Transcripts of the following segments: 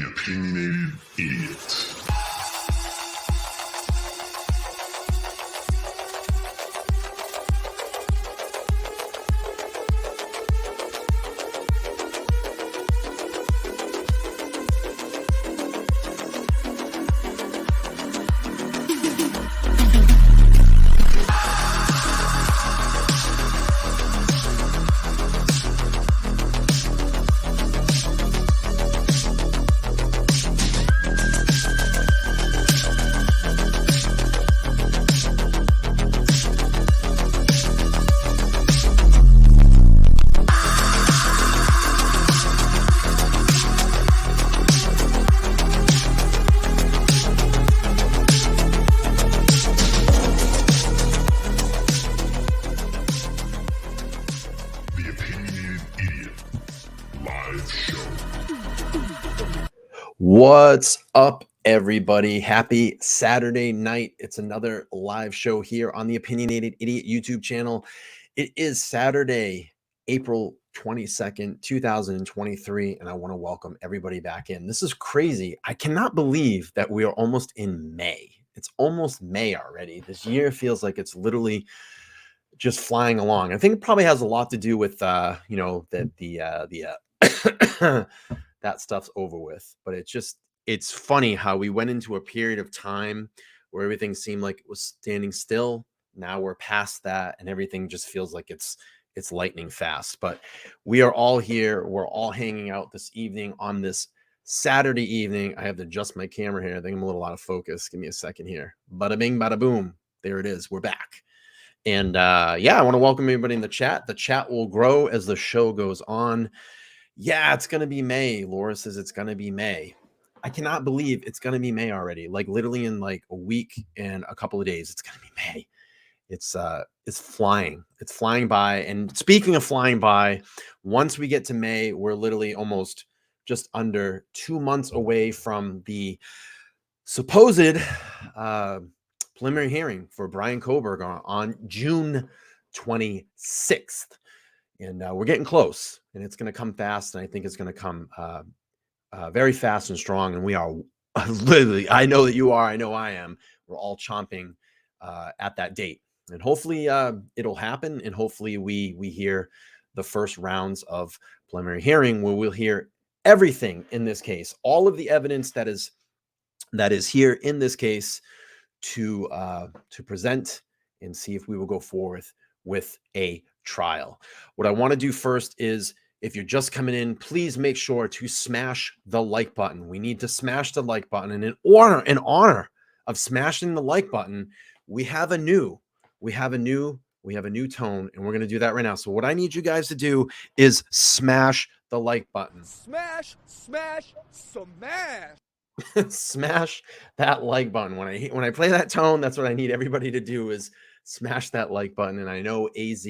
Opinionated Idiot. The Opinionated Idiot live show. What's up, everybody? Happy Saturday night. It's another live show here on the Opinionated Idiot YouTube channel. It is Saturday, April 22nd, 2023, and I want to welcome everybody back in. This is crazy. I cannot believe that we are almost in May. It's almost May already. This year feels like it's literally just flying along. I think it probably has a lot to do with that that stuff's over with. But it's funny how we went into a period of time where everything seemed like it was standing still. Now we're past that, and everything just feels like it's lightning fast. But we are all here. We're all hanging out this evening on this Saturday evening. I have to adjust my camera here. I think I'm a little out of focus. Give me a second here. Bada bing, bada boom. There it is. We're back. And yeah, I want to welcome everybody in the chat. The chat will grow as the show goes on. Yeah, it's going to be May. Laura says it's going to be May. I cannot believe it's going to be May already. Like literally in like a week and a couple of days, it's going to be May. It's flying. It's flying by. And speaking of flying by, once we get to May, we're literally almost just under 2 months away from the supposed preliminary hearing for Bryan Kohberger on June 26th. And we're getting close, and it's going to come fast. And I think it's going to come very fast and strong. And we are literally, I know that you are, I know I am. We're all chomping at that date. And hopefully it'll happen. And hopefully we hear the first rounds of preliminary hearing where we'll hear everything in this case, all of the evidence that is here in this case to present and see if we will go forth with a trial. What I want to do first is, if you're just coming in, please make sure to smash the like button. We need to smash the like button. And in honor of smashing the like button, we have a new tone, and we're going to do that right now. So what I need you guys to do is smash the like button. Smash, smash, smash. Smash that like button. When I play that tone, that's what I need everybody to do, is smash that like button. And I know AZ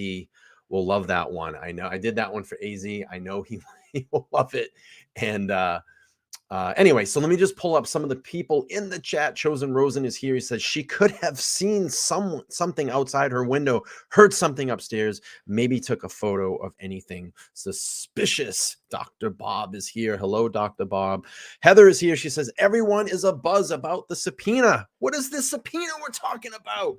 will love that one. I know I did that one for AZ. I know he will love it. And anyway, so let me just pull up some of the people in the chat. Chosen Rosen is here. He says she could have seen something outside her window, heard something upstairs, maybe took a photo of anything suspicious. Dr. Bob is here. Hello, Dr. Bob. Heather is here. She says everyone is abuzz about the subpoena. What is this subpoena we're talking about?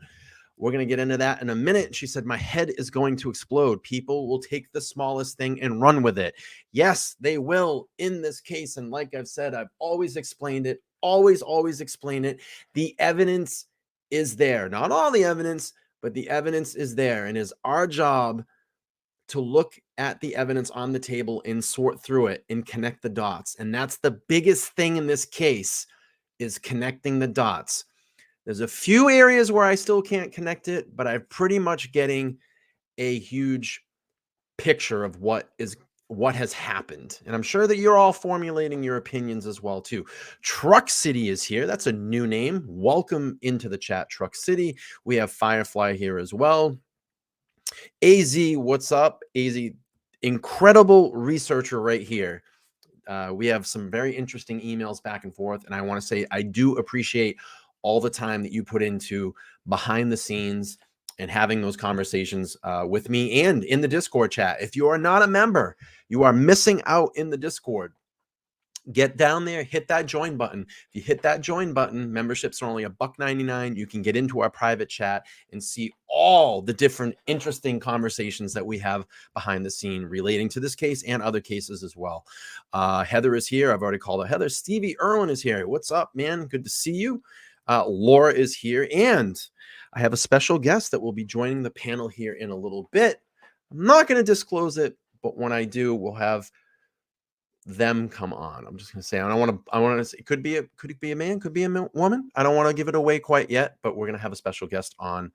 We're going to get into that in a minute. She said, my head is going to explode. People will take the smallest thing and run with it. Yes, they will in this case. And like I've said, I've always explained it, always explain it. The evidence is there. Not all the evidence, but the evidence is there. And it's our job to look at the evidence on the table and sort through it and connect the dots. And that's the biggest thing in this case, is connecting the dots. There's a few areas where I still can't connect it, but I'm pretty much getting a huge picture of what has happened. And I'm sure that you're all formulating your opinions as well too. Truck City is here. That's a new name. Welcome into the chat, Truck City. We have Firefly here as well. AZ, what's up? AZ, incredible researcher right here. We have some very interesting emails back and forth. And I want to say I do appreciate all the time that you put into behind the scenes and having those conversations with me and in the Discord chat. If you are not a member, you are missing out in the Discord. Get down there, hit that join button. If you hit that join button, memberships are only $1.99. You can get into our private chat and see all the different interesting conversations that we have behind the scene relating to this case and other cases as well. Heather is here. I've already called her Heather. Stevie Irwin is here. What's up, man? Good to see you. Laura is here. And I have a special guest that will be joining the panel here in a little bit. I'm not going to disclose it, but when I do, we'll have them come on. I'm just going to say, I want to say, could it be a man, could be a woman. I don't want to give it away quite yet, but we're going to have a special guest on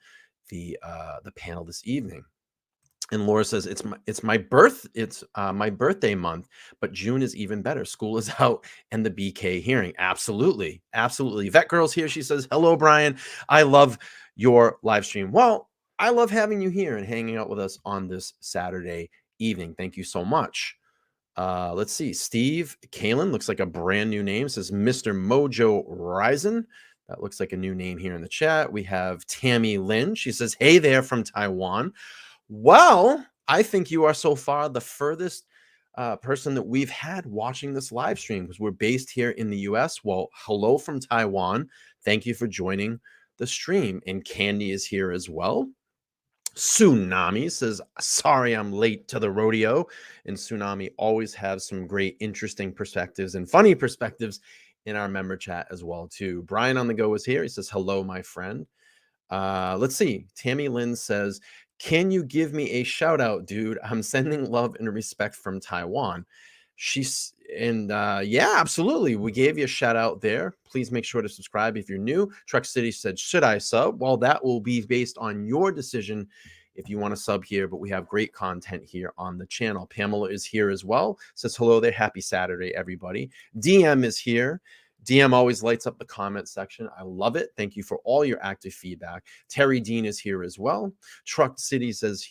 the panel this evening. And Laura says, it's my birthday month, but June is even better. School is out and the BK hearing. Absolutely. Absolutely. Vet Girl's here. She says, hello, Bryan. I love your live stream. Well, I love having you here and hanging out with us on this Saturday evening. Thank you so much. Let's see. Steve Kalen looks like a brand new name. Says Mr. Mojo Ryzen. That looks like a new name here in the chat. We have Tammy Lin. She says, hey there from Taiwan. Well, I think you are so far the furthest person that we've had watching this live stream because we're based here in the US. Well, hello from Taiwan. Thank you for joining the stream. And Candy is here as well. Tsunami says, sorry, I'm late to the rodeo. And Tsunami always has some great, interesting perspectives and funny perspectives in our member chat as well, too. Brian on the go is here. He says, hello, my friend. Let's see. Tammy Lynn says, can you give me a shout out, dude? I'm sending love and respect from Taiwan. Yeah, absolutely. We gave you a shout out there. Please make sure to subscribe if you're new. Truck City said, should I sub? Well, that will be based on your decision if you want to sub here, but we have great content here on the channel. Pamela is here as well. Says, hello there. Happy Saturday, everybody. DM is here. DM always lights up the comment section. I love it. Thank you for all your active feedback. Terry Dean is here as well. Truck City says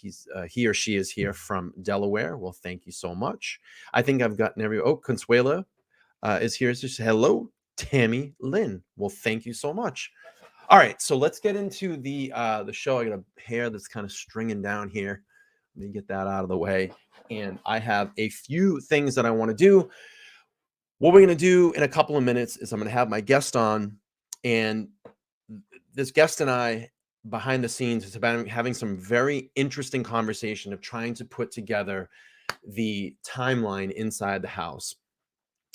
he or she is here from Delaware. Well, thank you so much. I think I've gotten Consuela is here. Says, hello, Tammy Lynn. Well, thank you so much. All right, so let's get into the show. I got a hair that's kind of stringing down here. Let me get that out of the way. And I have a few things that I want to do. What we're going to do in a couple of minutes is I'm going to have my guest on, and this guest and I, behind the scenes, is about having some very interesting conversation of trying to put together the timeline inside the house.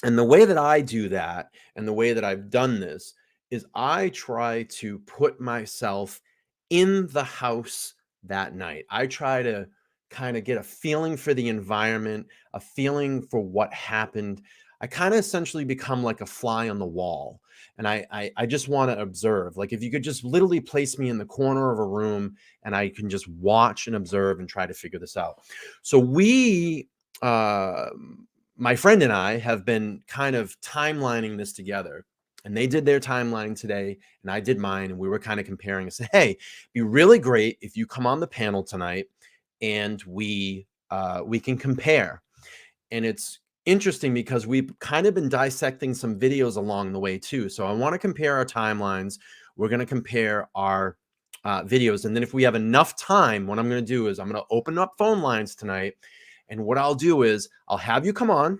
And the way that I do that, and the way that I've done this, is I try to put myself in the house that night. I try to kind of get a feeling for the environment, a feeling for what happened. I kind of essentially become like a fly on the wall. And I just want to observe. Like if you could just literally place me in the corner of a room and I can just watch and observe and try to figure this out. So my friend and I have been kind of timelining this together. And they did their timeline today and I did mine. And we were kind of comparing and said, hey, it'd be really great if you come on the panel tonight and we can compare. And it's interesting because we've kind of been dissecting some videos along the way too. So I want to compare our timelines. We're going to compare our videos. And then if we have enough time, what I'm going to do is I'm going to open up phone lines tonight. And what I'll do is I'll have you come on.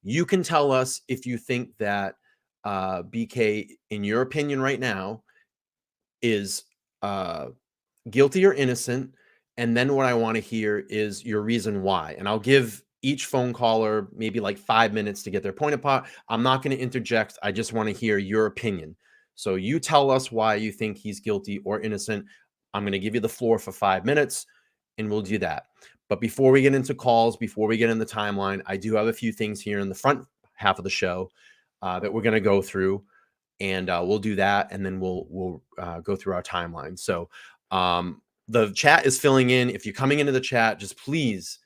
You can tell us if you think that BK, in your opinion right now, is guilty or innocent. And then what I want to hear is your reason why. And I'll give each phone caller maybe like 5 minutes to get their point apart. I'm not going to interject. I just want to hear your opinion. So you tell us why you think he's guilty or innocent. I'm going to give you the floor for 5 minutes and we'll do that. But before we get into calls, before we get in the timeline, I do have a few things here in the front half of the show that we're going to go through, and we'll do that. And then we'll go through our timeline. So the chat is filling in. If you're coming into the chat, just please,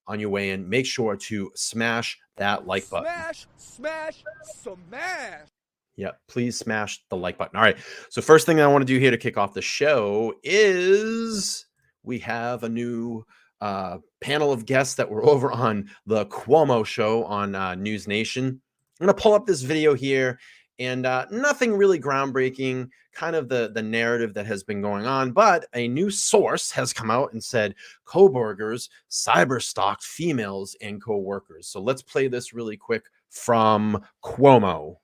on your way in, make sure to smash that like button. Smash, smash. Yeah, please smash the like button. All right. So first thing I want to do here to kick off the show is we have a new panel of guests that were over on the Cuomo show on News Nation. I'm going to pull up this video here, and nothing really groundbreaking, kind of the narrative that has been going on, but a new source has come out and said Kohberger's cyber-stalked females and co-workers. So let's play this really quick from Cuomo.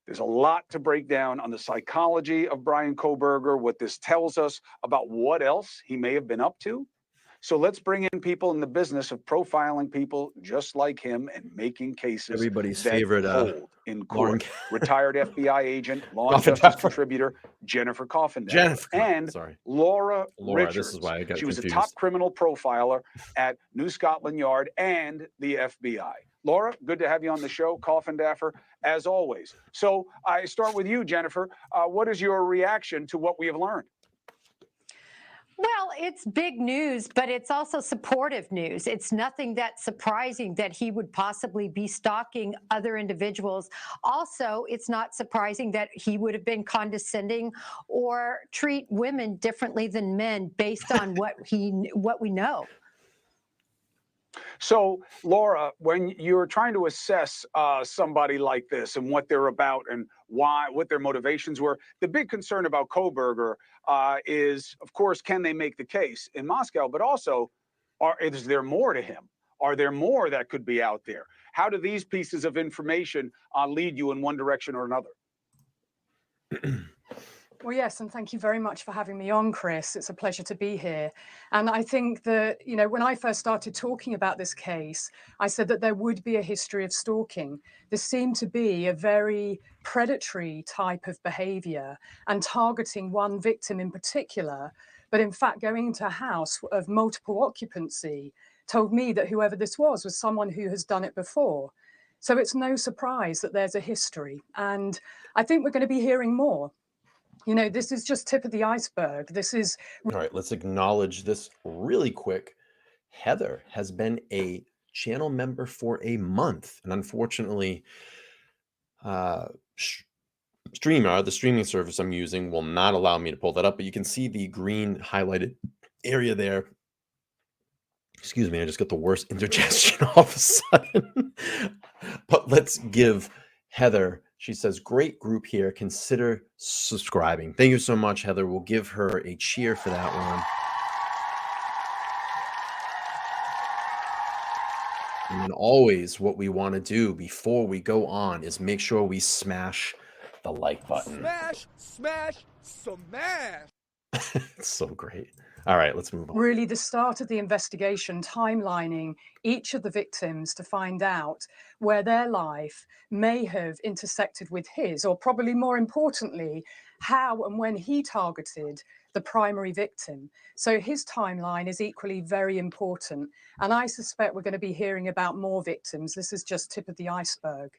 There's a lot to break down on the psychology of Bryan Kohberger, what this tells us about what else he may have been up to. So let's bring in people in the business of profiling people just like him and making cases Everybody's that favorite hold in Lauren court. Retired FBI agent, Law and Justice contributor Jennifer Coffindaffer, and Laura Laura, Richards. this is why I got She was confused. a top criminal profiler at New Scotland Yard and the FBI. Laura, good to have you on the show. Coffindaffer, as always. So I start with you, Jennifer. What is your reaction to what we have learned? Well, it's big news, but it's also supportive news. It's nothing that's surprising that he would possibly be stalking other individuals. Also, it's not surprising that he would have been condescending or treat women differently than men based on what we know. So, Laura, when you're trying to assess somebody like this and what they're about and why, what their motivations were, the big concern about Kohberger is, of course, can they make the case in Moscow? But also, is there more to him? Are there more that could be out there? How do these pieces of information lead you in one direction or another? Well, yes, and thank you very much for having me on, Chris. It's a pleasure to be here. And I think that, you know, when I first started talking about this case, I said that there would be a history of stalking. This seemed to be a very predatory type of behavior and targeting one victim in particular. But in fact, going into a house of multiple occupancy told me that whoever this was someone who has done it before. So it's no surprise that there's a history. And I think we're going to be hearing more. You know, this is just tip of the iceberg. This is... All right, let's acknowledge this really quick. Heather has been a channel member for a month. And unfortunately, Streamer, the streaming service I'm using, will not allow me to pull that up. But you can see the green highlighted area there. Excuse me, I just got the worst indigestion all of a sudden. But let's give Heather... She says, great group here. Consider subscribing. Thank you so much, Heather. We'll give her a cheer for that one. And then always what we want to do before we go on is make sure we smash the like button. Smash, smash, smash. It's so great. All right, let's move on. Really the start of the investigation, timelining each of the victims to find out where their life may have intersected with his, or probably more importantly, how and when he targeted the primary victim. So his timeline is equally very important. And I suspect we're going to be hearing about more victims. This is just tip of the iceberg.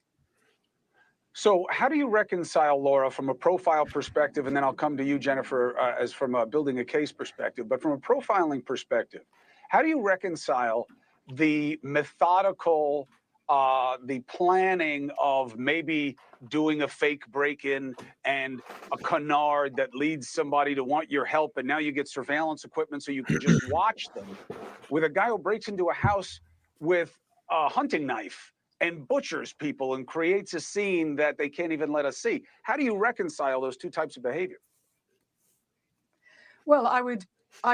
So how do you reconcile, Laura, from a profile perspective, and then I'll come to you, Jennifer, as from a building a case perspective, but from a profiling perspective, how do you reconcile the methodical, the planning of maybe doing a fake break-in and a canard that leads somebody to want your help, and now you get surveillance equipment so you can just watch them, with a guy who breaks into a house with a hunting knife and butchers people and creates a scene that they can't even let us see? How do you reconcile those two types of behavior? Well, I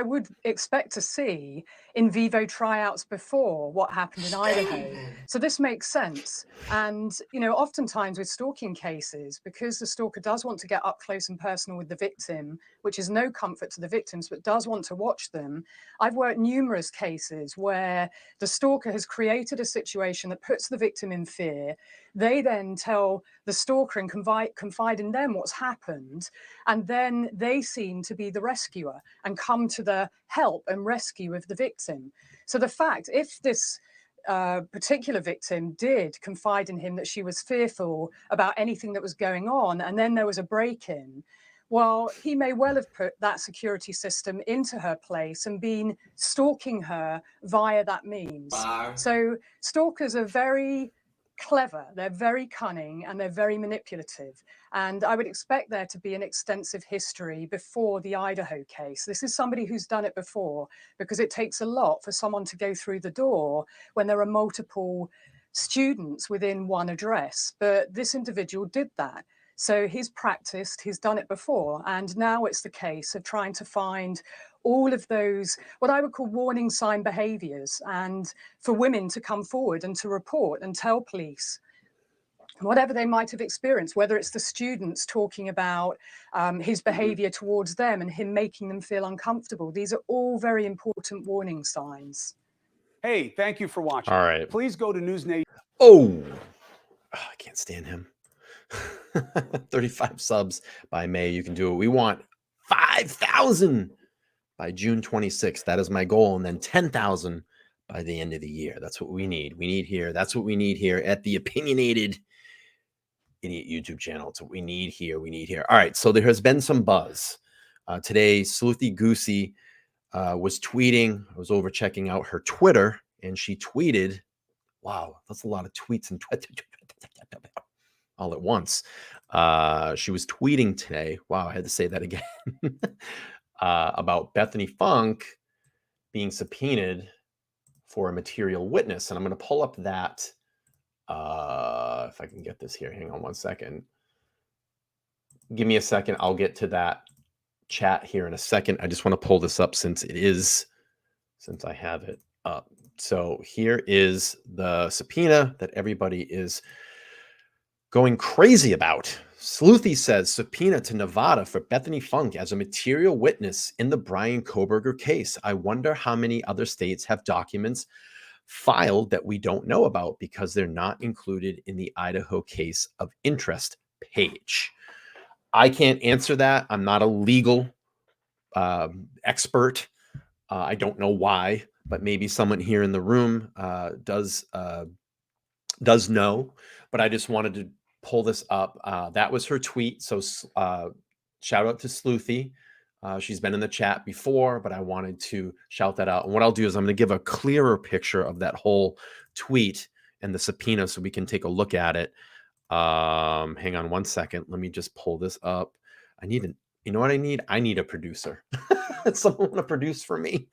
would expect to see in vivo tryouts before what happened in Idaho. So this makes sense. And, you know, oftentimes with stalking cases, because the stalker does want to get up close and personal with the victim, which is no comfort to the victims, but does want to watch them. I've worked numerous cases where the stalker has created a situation that puts the victim in fear. They then tell the stalker and confide in them what's happened. And then they seem to be the rescuer and come to the help and rescue of the victim. So the fact, if this particular victim did confide in him that she was fearful about anything that was going on, and then there was a break-in, well, he may well have put that security system into her place and been stalking her via that means. So stalkers are very clever, they're very cunning, and they're very manipulative. And I would expect there to be an extensive history before the Idaho case. This is somebody who's done it before, because it takes a lot for someone to go through the door when there are multiple students within one address. But this individual did that. So he's practiced, he's done it before, and now it's the case of trying to find all of those, what I would call warning sign behaviors, and for women to come forward and to report and tell police whatever they might have experienced, whether it's the students talking about his behavior towards them and him making them feel uncomfortable. These are all very important warning signs. Hey, thank you for watching. All right. Please go to News Nation. Oh, I can't stand him. 35 subs by May. You can do it. We want 5,000 by June 26th. That is my goal. And then 10,000 by the end of the year. That's what we need. We need here. That's what we need here at the Opinionated Idiot YouTube channel. It's what we need here. We need here. All right. So there has been some buzz. Today, Sleuthy Goosey was tweeting. I was over checking out her Twitter, and she tweeted, wow, that's a lot of tweets and all at once. She was tweeting today. Wow, I had to say that again. About Bethany Funk being subpoenaed for a material witness. And I'm going to pull up that. If I can get this here, hang on one second. Give me a second. I'll get to that chat here in a second. I just want to pull this up since I have it up. So here is the subpoena that everybody is going crazy about. Sleuthy says subpoena to Nevada for Bethany Funk as a material witness in the Bryan Kohberger case. I wonder how many other states have documents filed that we don't know about because they're not included in the Idaho case of interest page. I can't answer that. I'm not a legal expert. I don't know why, but maybe someone here in the room does know. But I just wanted to pull this up. That was her tweet. So shout out to Sleuthy. She's been in the chat before, but I wanted to shout that out. And what I'll do is I'm going to give a clearer picture of that whole tweet and the subpoena so we can take a look at it. Hang on one second. Let me just pull this up. You know what I need? I need a producer. Someone want to produce for me.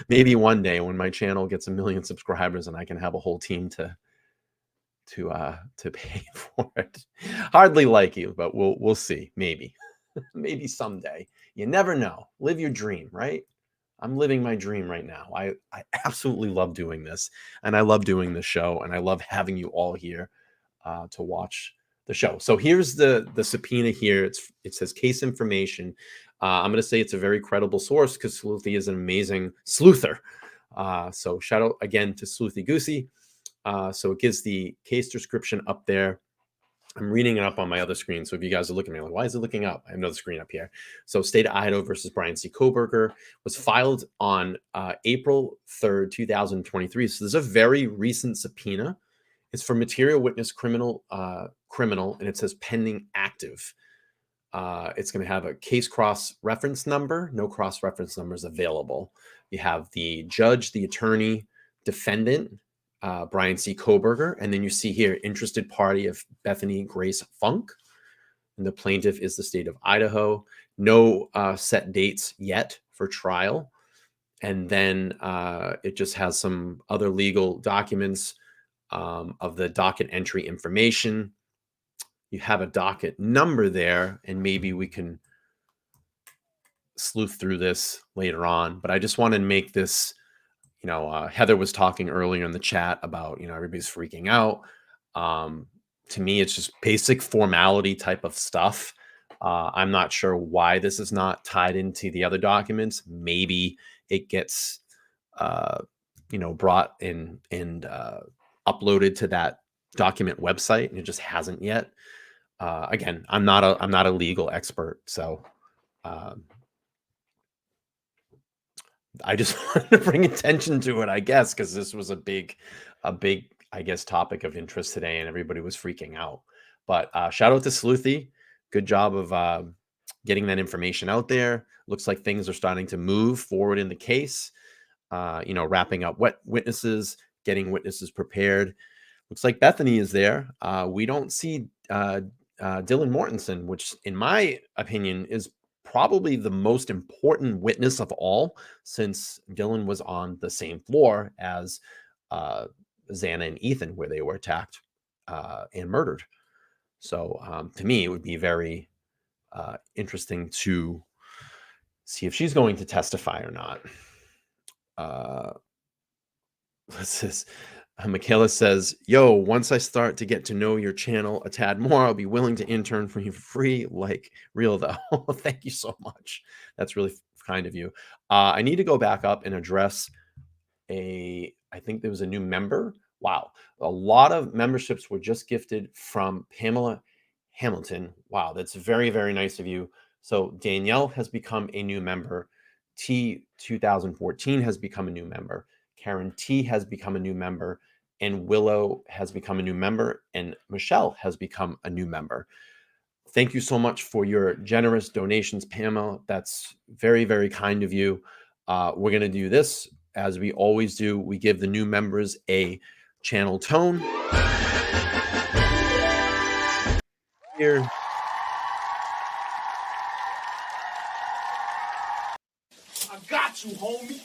Maybe one day when my channel gets 1 million subscribers and I can have a whole team to pay for it. Hardly like you, but we'll see. Maybe. Maybe someday. You never know. Live your dream, right? I'm living my dream right now. I absolutely love doing this, and I love doing this show, and I love having you all here to watch the show. So here's the subpoena here. It says case information. I'm going to say it's a very credible source because Sleuthy is an amazing sleuther. So shout out again to Sleuthy Goosey. So it gives the case description up there. I'm reading it up on my other screen. So if you guys are looking at me like, why is it looking up? I have another screen up here. So State of Idaho versus Bryan C. Kohberger was filed on April 3rd, 2023. So there's a very recent subpoena. It's for material witness criminal, and it says pending active. It's going to have a case cross reference number. No cross reference numbers available. You have the judge, the attorney, defendant, Bryan C. Kohberger, and then you see here interested party of Bethany Grace Funk, and the plaintiff is the state of Idaho. No set dates yet for trial, and then it just has some other legal documents of the docket entry information. You have a docket number there, and maybe we can sleuth through this later on. But I just want to make this. Heather was talking earlier in the chat about, everybody's freaking out. To me, it's just basic formality type of stuff. I'm not sure why this is not tied into the other documents. Maybe it gets, brought in and uploaded to that document website, and it just hasn't yet. Again, I'm not a legal expert, so I just wanted to bring attention to it, I guess, because this was a big, I guess, topic of interest today, and everybody was freaking out. But shout out to Sleuthy. Good job of getting that information out there. Looks like things are starting to move forward in the case. Wrapping up witnesses, getting witnesses prepared. Looks like Bethany is there. We don't see Dylan Mortensen, which, in my opinion, is probably the most important witness of all, since Dylan was on the same floor as Xana and Ethan, where they were attacked and murdered. So to me, it would be very interesting to see if she's going to testify or not. This is Michaela says, yo, once I start to get to know your channel a tad more, I'll be willing to intern for you for free, like real though. Thank you so much. That's really kind of you. I need to go back up and address I think there was a new member. Wow. A lot of memberships were just gifted from Pamela Hamilton. Wow. That's very, very nice of you. So Danielle has become a new member. T2014 has become a new member. Karen T has become a new member. And Willow has become a new member. And Michelle has become a new member. Thank you so much for your generous donations, Pamela. That's very, very kind of you. We're going to do this as we always do. We give the new members a channel tone. Here. I got you, homie.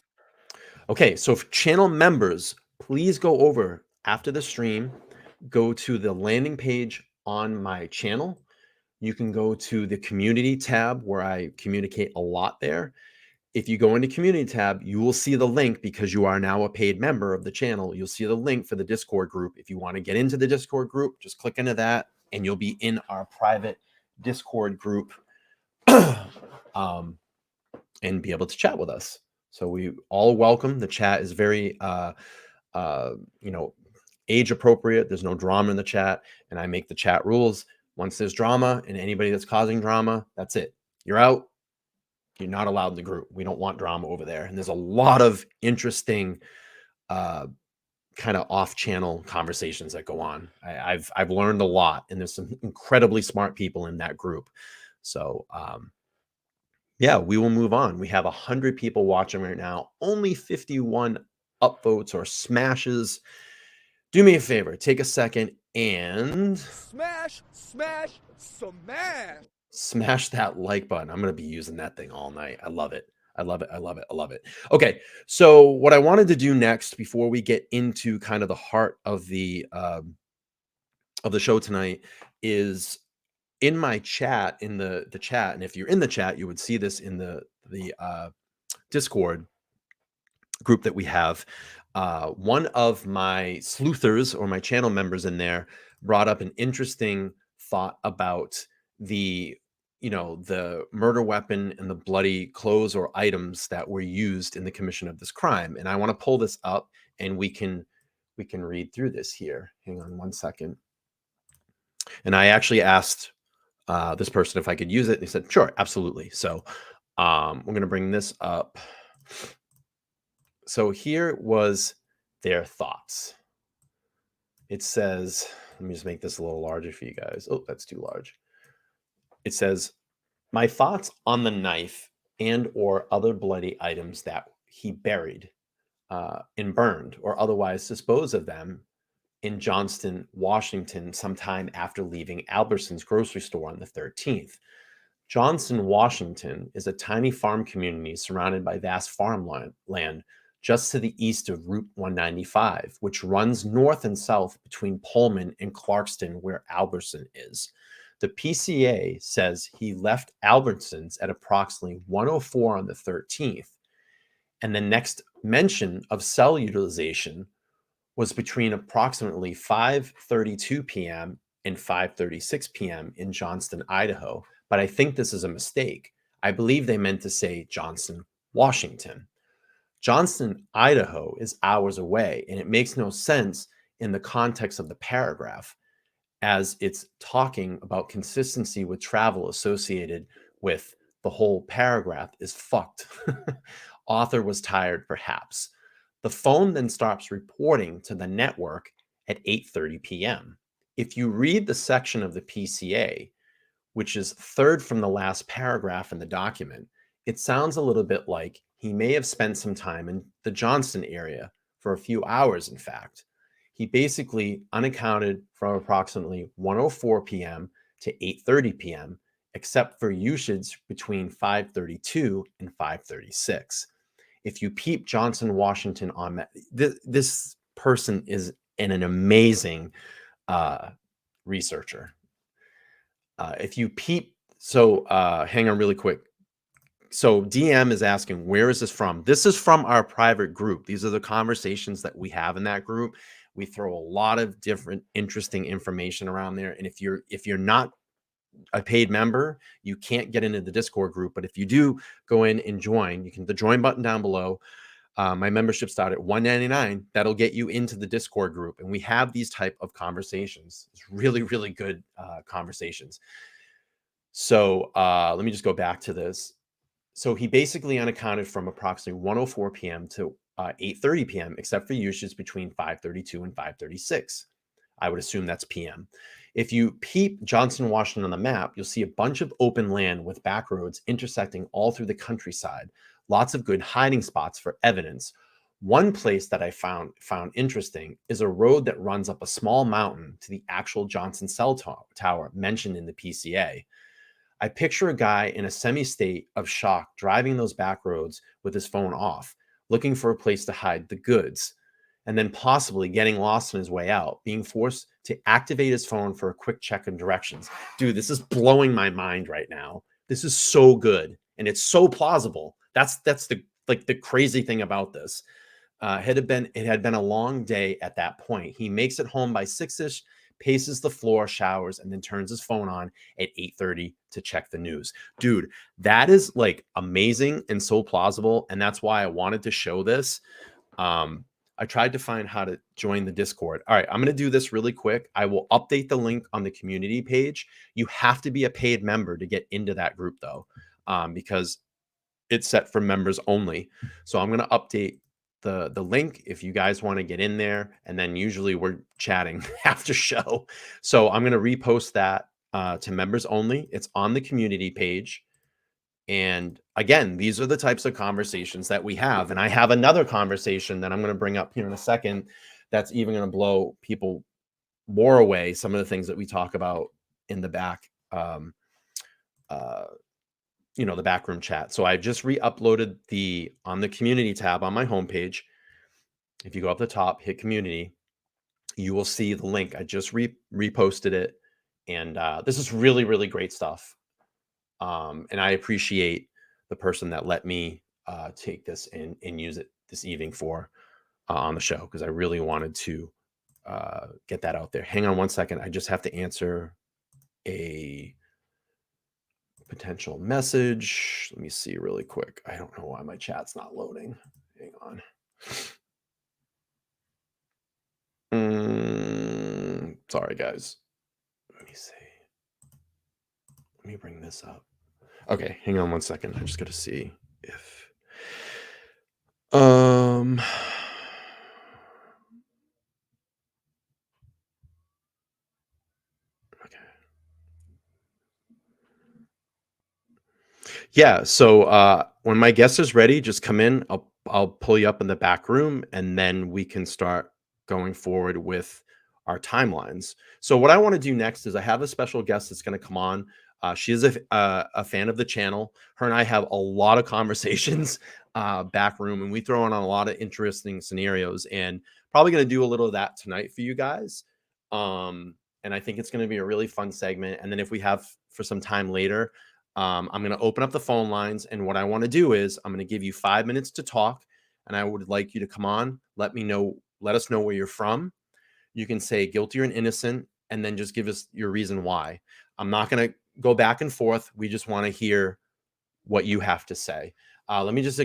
Okay, so for channel members, please go over after the stream, go to the landing page on my channel. You can go to the community tab where I communicate a lot there. If you go into community tab, you will see the link because you are now a paid member of the channel. You'll see the link for the Discord group. If you want to get into the Discord group, just click into that and you'll be in our private Discord group and be able to chat with us. So we all welcome. The chat is very, age appropriate. There's no drama in the chat, and I make the chat rules. Once there's drama and anybody that's causing drama, that's it. You're out. You're not allowed in the group. We don't want drama over there. And there's a lot of interesting kind of off-channel conversations that go on. I've learned a lot, and there's some incredibly smart people in that group. So yeah, we will move on. We have 100 people watching right now. Only 51 upvotes or smashes. Do me a favor. Take a second and Smash, smash, smash. Smash that like button. I'm going to be using that thing all night. I love it. I love it. I love it. I love it. Okay. So what I wanted to do next before we get into kind of the heart of the show tonight is in my chat, in the chat. And if you're in the chat, you would see this in the Discord group that we have. One of my sleuthers or my channel members in there brought up an interesting thought about the murder weapon and the bloody clothes or items that were used in the commission of this crime. And I want to pull this up and we can read through this here. Hang on one second. And I actually asked this person if I could use it. And they said, sure, absolutely. So we're going to bring this up. So here was their thoughts. It says, let me just make this a little larger for you guys. Oh, that's too large. It says, my thoughts on the knife and or other bloody items that he buried and burned or otherwise disposed of them in Johnston, Washington, sometime after leaving Albertson's grocery store on the 13th. Johnston, Washington is a tiny farm community surrounded by vast farmland just to the east of Route 195, which runs north and south between Pullman and Clarkston, where Albertson is. The PCA says he left Albertsons at approximately 1:04 on the 13th, and the next mention of cell utilization was between approximately 5:32 p.m. and 5:36 p.m. in Johnston, Idaho. But I think this is a mistake. I believe they meant to say Johnston, Washington. Johnston, Idaho is hours away, and it makes no sense in the context of the paragraph, as it's talking about consistency with travel associated with the whole paragraph is fucked. Author was tired, perhaps. The phone then stops reporting to the network at 8:30 p.m. If you read the section of the PCA, which is third from the last paragraph in the document, it sounds a little bit like he may have spent some time in the Johnston area for a few hours, in fact. He basically unaccounted from approximately 1:04 p.m. to 8:30 p.m., except for usage between 5:32 and 5:36. If you peep Johnston, Washington on that, this person is an amazing researcher. If you peep, so hang on really quick. So DM is asking, where is this from? This is from our private group. These are the conversations that we have in that group. We throw a lot of different interesting information around there. And if you're not a paid member, you can't get into the Discord group. But if you do go in and join, you can the join button down below. My membership started at $1.99. That'll get you into the Discord group. And we have these type of conversations. It's really, really good conversations. So let me just go back to this. So he basically unaccounted from approximately 1:04 p.m. to 8:30 p.m., except for usage between 5:32 and 5:36. I would assume that's p.m. If you peep Johnson, Washington on the map, you'll see a bunch of open land with back roads intersecting all through the countryside. Lots of good hiding spots for evidence. One place that I found interesting is a road that runs up a small mountain to the actual Johnson cell tower mentioned in the PCA. I picture a guy in a semi-state of shock driving those back roads with his phone off, looking for a place to hide the goods, and then possibly getting lost on his way out, being forced to activate his phone for a quick check of directions. Dude, this is blowing my mind right now. This is so good, and it's so plausible. That's the crazy thing about this. It had been a long day at that point. He makes it home by 6-ish, paces the floor, showers, and then turns his phone on at 8:30 to check the news. Dude, that is like amazing and so plausible. And that's why I wanted to show this. I tried to find how to join the Discord. All right, I'm going to do this really quick. I will update the link on the community page. You have to be a paid member to get into that group, though, because it's set for members only. So I'm going to update the link if you guys want to get in there, and then usually we're chatting after show. So I'm going to repost that to members only. It's on the community page. And again, these are the types of conversations that we have. And I have another conversation that I'm going to bring up here in a second that's even going to blow people more away. Some of the things that we talk about in the back, the backroom chat. So I just re-uploaded on the community tab on my homepage. If you go up the top, hit community, you will see the link. I just reposted it. And this is really, really great stuff. And I appreciate the person that let me take this and use it this evening for on the show, because I really wanted to get that out there. Hang on one second. I just have to answer a potential message. Let me see really quick. I don't know why my chat's not loading. Hang on. Sorry, guys. Let me see. Let me bring this up. Okay, hang on one second. I just got to see if okay. Yeah, so when my guest is ready, just come in. I'll pull you up in the back room, and then we can start going forward with our timelines. So what I want to do next is I have a special guest that's going to come on. She is a fan of the channel. Her and I have a lot of conversations back room, and we throw in on a lot of interesting scenarios, and probably going to do a little of that tonight for you guys. And I think it's going to be a really fun segment. And then if we have for some time later, I'm going to open up the phone lines. And what I want to do is I'm going to give you 5 minutes to talk, and I would like you to come on. Let us know where you're from. You can say guilty or innocent, and then just give us your reason why. I'm not going to go back and forth. We just want to hear what you have to say. Let me just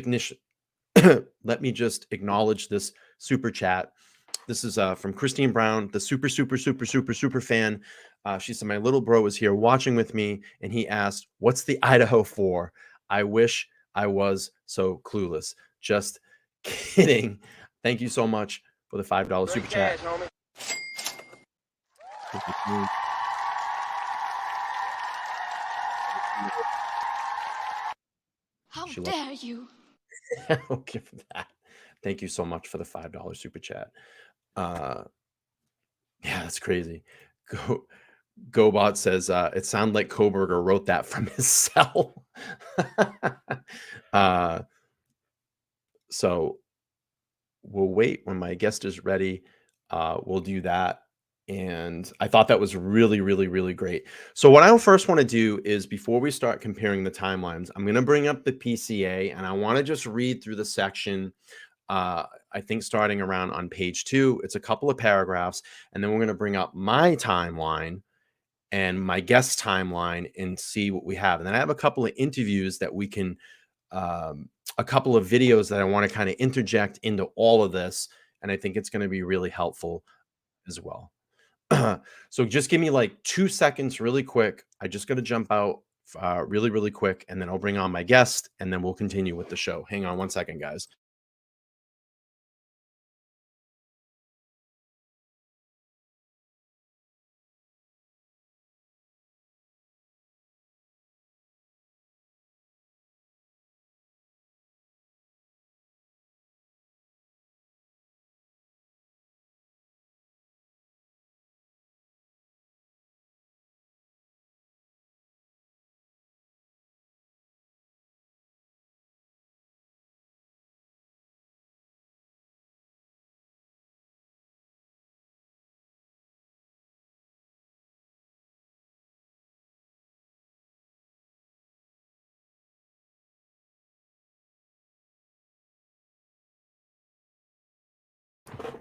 acknowledge this super chat. This is from Christine Brown, the super fan. She said, my little bro is here watching with me, and he asked, what's the Idaho for? I wish I was so clueless. Just kidding. Thank you so much for the $5 super chat. How dare you? I'll give that. Thank you so much for the $5 super chat. Yeah, that's crazy. GoBot says it sounded like Kohberger wrote that from his cell. So we'll wait when my guest is ready. We'll do that. And I thought that was really, really, really great. So what I first want to do is, before we start comparing the timelines, I'm going to bring up the PCA, and I want to just read through the section. I I think starting around on page 2. It's a couple of paragraphs, and then we're going to bring up my timeline and my guest timeline and see what we have. And then I have a couple of interviews that we can, a couple of videos that I want to kind of interject into all of this. And I think it's going to be really helpful as well. So just give me like 2 seconds really quick. I just got to jump out really, really quick, and then I'll bring on my guest, and then we'll continue with the show. Hang on 1 second, guys.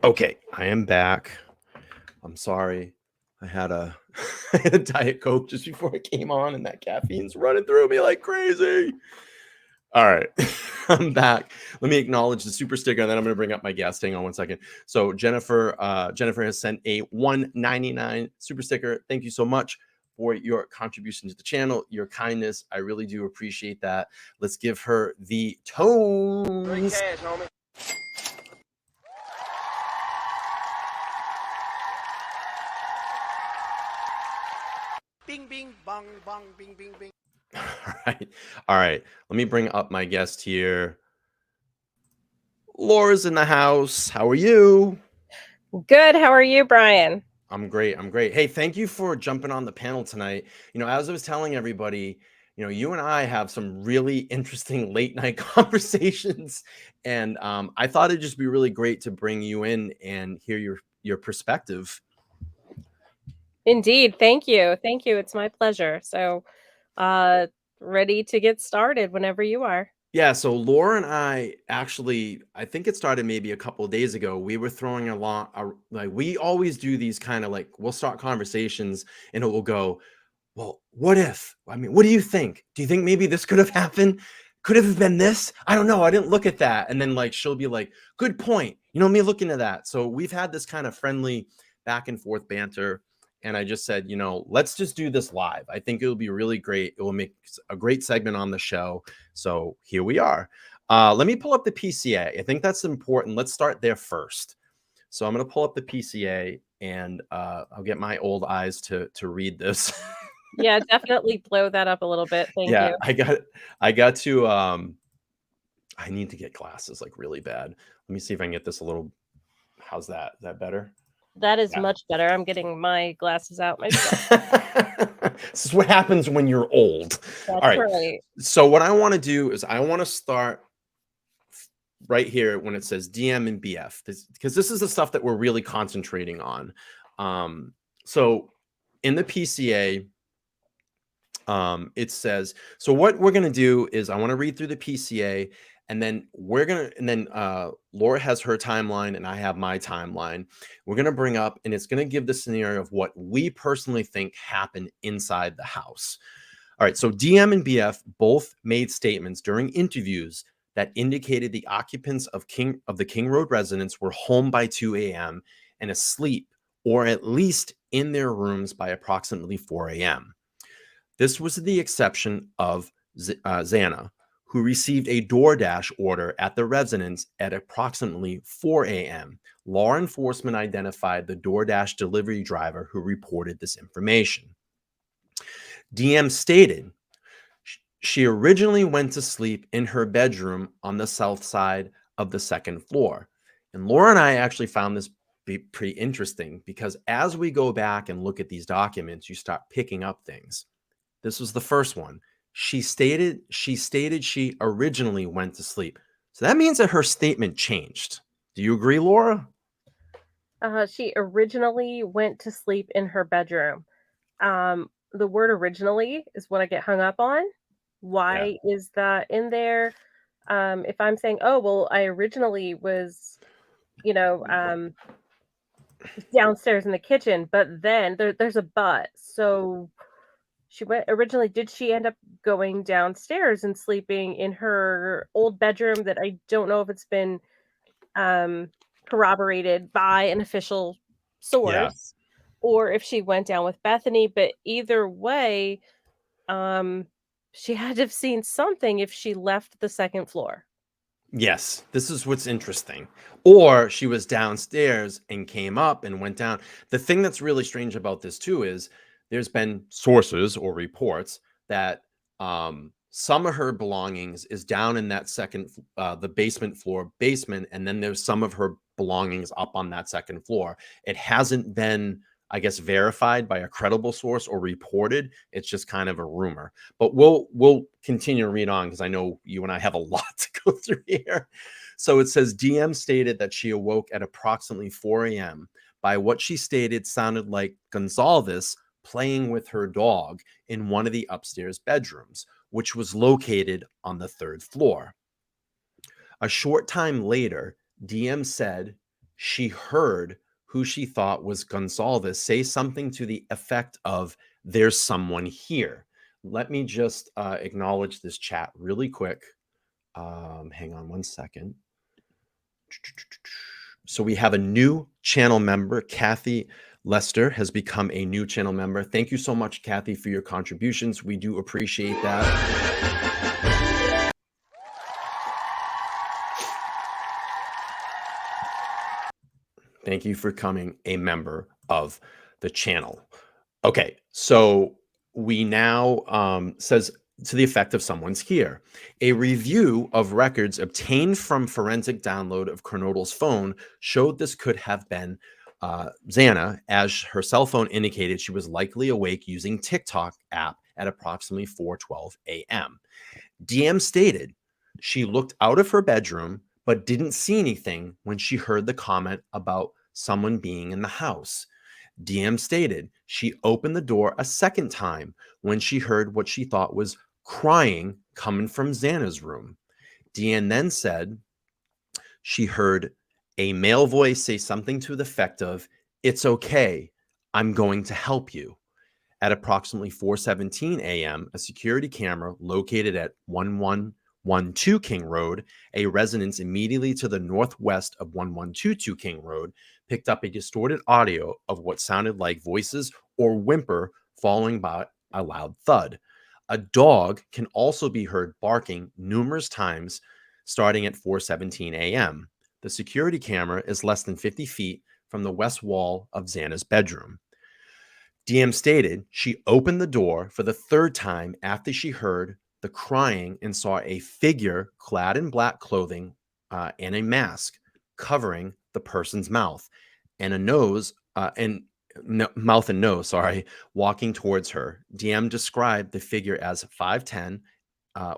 Okay, I am back. I'm sorry. I had a Diet Coke just before I came on, and that caffeine's running through me like crazy. All right, I'm back. Let me acknowledge the super sticker, and then I'm going to bring up my guest. Hang on 1 second. So Jennifer has sent a $1.99 super sticker. Thank you so much for your contribution to the channel, your kindness. I really do appreciate that. Let's give her the tones. Great cash, homie. Bing, bing, bong, bong, bing, bing, bing. All right. Let me bring up my guest here. Laura's in the house. How are you? Good. How are you, Brian? I'm great. Hey, thank you for jumping on the panel tonight. As I was telling everybody, you and I have some really interesting late night conversations, and I thought it'd just be really great to bring you in and hear your perspective. Indeed. Thank you. Thank you. It's my pleasure. So, ready to get started whenever you are. Yeah, so Laura and I I think it started maybe a couple of days ago. We were throwing like we always do these kind of like, we'll start conversations and it will go, well, what if? I mean, what do you think? Do you think maybe this could have happened? Could have been this? I don't know. I didn't look at that. And then like she'll be like, good point. Me looking at that. So we've had this kind of friendly back and forth banter. And I just said, let's just do this live. I think it'll be really great. It will make a great segment on the show. So here we are. Let me pull up the PCA. I think that's important. Let's start there first. So I'm going to pull up the PCA, and I'll get my old eyes to read this. Yeah, definitely blow that up a little bit. Thank you. I got to, I need to get glasses like really bad. Let me see if I can get this a little, how's that? Is that better? That is much better. I'm getting my glasses out myself. This is what happens when you're old. That's all right. right. So what I want to do is I want to start right here when it says DM and BF, because this is the stuff that we're really concentrating on. So in the PCA, it says, so what we're going to do is I want to read through the PCA, and then Laura has her timeline and I have my timeline. We're going to bring up, and it's going to give the scenario of what we personally think happened inside the house. All right. So DM and BF both made statements during interviews that indicated the occupants of the King Road residence were home by 2 a.m. and asleep, or at least in their rooms by approximately 4 a.m. This was the exception of Xana, who received a DoorDash order at the residence at approximately 4 a.m. Law enforcement identified the DoorDash delivery driver who reported this information. DM stated she originally went to sleep in her bedroom on the south side of the second floor. And Laura and I actually found this be pretty interesting, because as we go back and look at these documents, you start picking up things. This was the first one. She stated she originally went to sleep. So that means that her statement changed. Do you agree, Laura? She originally went to sleep in her bedroom. The word originally is what I get hung up on. Why is that in there? If I'm saying, oh, well, I originally was downstairs in the kitchen. But then there's a but. So she went originally. Did she end up going downstairs and sleeping in her old bedroom that I don't know if it's been corroborated by an official Yeah. source, or if she went down with Bethany? But either way, she had to have seen something if she left the second floor. Yes, this is what's interesting. Or she was downstairs and came up and went down. The thing that's really strange about this too is there's been sources or reports that some of her belongings is down in that the basement floor, and then there's some of her belongings up on that second floor. It hasn't been, I guess, verified by a credible source or reported. It's just kind of a rumor. But we'll continue to read on because I know you and I have a lot to go through here. So it says DM stated that she awoke at approximately 4 a.m. by what she stated sounded like Gonzalez playing with her dog in one of the upstairs bedrooms, which was located on the third floor. A short time later, DM said she heard who she thought was Gonzalez say something to the effect of, "There's someone here." Let me just acknowledge this chat really quick. Hang on one second. So we have a new channel member. Kathy Lester has become a new channel member. Thank you so much, Kathy, for your contributions. We do appreciate that. Thank you for becoming a member of the channel. Okay, so we now says to the effect of someone's here. A review of records obtained from forensic download of Kernodle's phone showed this could have been Xana, as her cell phone indicated she was likely awake using TikTok app at approximately 4:12 a.m. DM stated she looked out of her bedroom but didn't see anything when she heard the comment about someone being in the house. DM stated she opened the door a second time when she heard what she thought was crying coming from Xana's room. DM then said she heard a male voice say something to the effect of, "It's okay, I'm going to help you." At approximately 4:17 a.m., a security camera located at 1112 King Road, a residence immediately to the northwest of 1122 King Road, picked up a distorted audio of what sounded like voices or whimper following by a loud thud. A dog can also be heard barking numerous times starting at 4:17 a.m. The security camera is less than 50 feet from the west wall of Xana's bedroom. DM stated she opened the door for the third time after she heard the crying and saw a figure clad in black clothing and a mask covering the person's mouth and mouth and nose, walking towards her. DM described the figure as 5'10"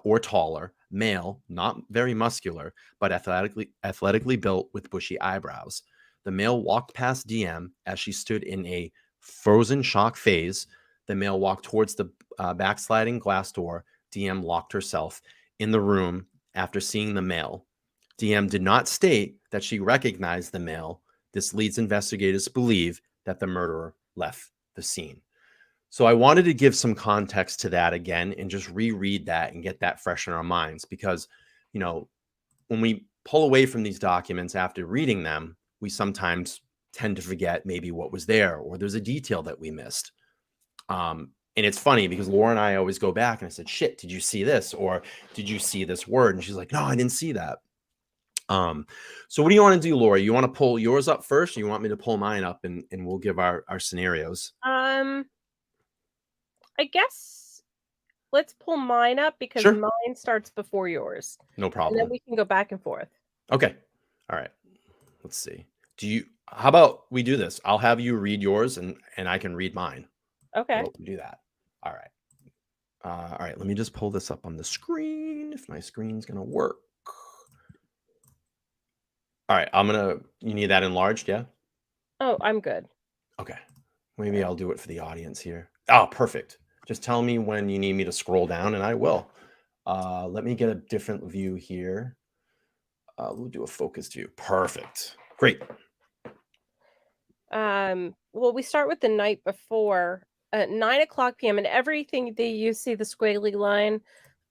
or taller, male, not very muscular, but athletically built with bushy eyebrows. The male walked past DM as she stood in a frozen shock phase. The male walked towards the backsliding glass door. DM locked herself in the room after seeing the male. DM did not state that she recognized the male. This leads investigators to believe that the murderer left the scene. So I wanted to give some context to that again and just reread that and get that fresh in our minds because, when we pull away from these documents after reading them, we sometimes tend to forget maybe what was there or there's a detail that we missed. And it's funny because Laura and I always go back and I said, "Shit, did you see this?" Or "Did you see this word?" And she's like, "No, I didn't see that." So what do you want to do, Laura? You want to pull yours up first, or you want me to pull mine up and we'll give our scenarios? I guess let's pull mine up because Sure. mine starts before yours. No problem. And then we can go back and forth. Okay. All right. Let's see. How about we do this? I'll have you read yours and I can read mine. Okay. We'll do that. All right. All right. Let me just pull this up on the screen if my screen's going to work. All right. you need that enlarged, yeah? Oh, I'm good. Okay. Maybe I'll do it for the audience here. Oh, perfect. Just tell me when you need me to scroll down and I will. Let me get a different view here. We'll do a focused view. Perfect. Great. Well, we start with the night before at 9:00 p.m. and everything that you see the squiggly line,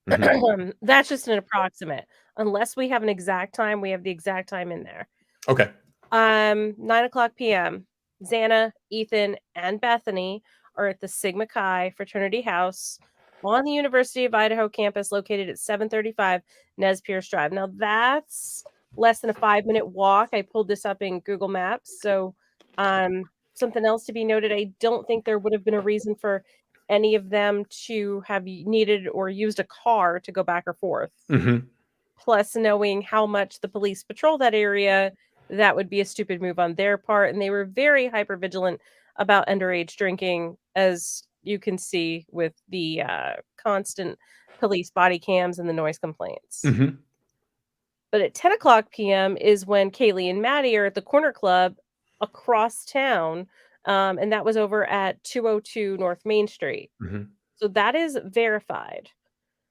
that's just an approximate. Unless we have an exact time, we have the exact time in there. Okay. 9:00 p.m. Xana, Ethan, and Bethany are at the Sigma Chi fraternity house on the University of Idaho campus located at 735 Nez Perce Drive. Now, that's less than a 5-minute walk. I pulled this up in Google Maps. So, something else to be noted, I don't think there would have been a reason for any of them to have needed or used a car to go back or forth. Plus, knowing how much the police patrol that area, that would be a stupid move on their part. And they were very hyper vigilant about underage drinking, as you can see with the constant police body cams and the noise complaints. But at 10:00 p.m. is when Kaylee and Maddie are at the corner club across town. And that was over at 202 North Main Street. So that is verified.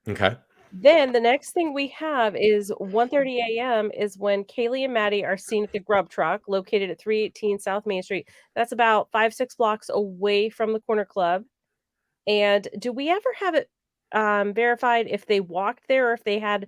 Okay. Then the next thing we have is 1:30 a.m. is when Kaylee and Maddie are seen at the grub truck located at 318 South Main Street. That's about 5-6 blocks away from the corner club. And do we ever have it verified if they walked there or if they had,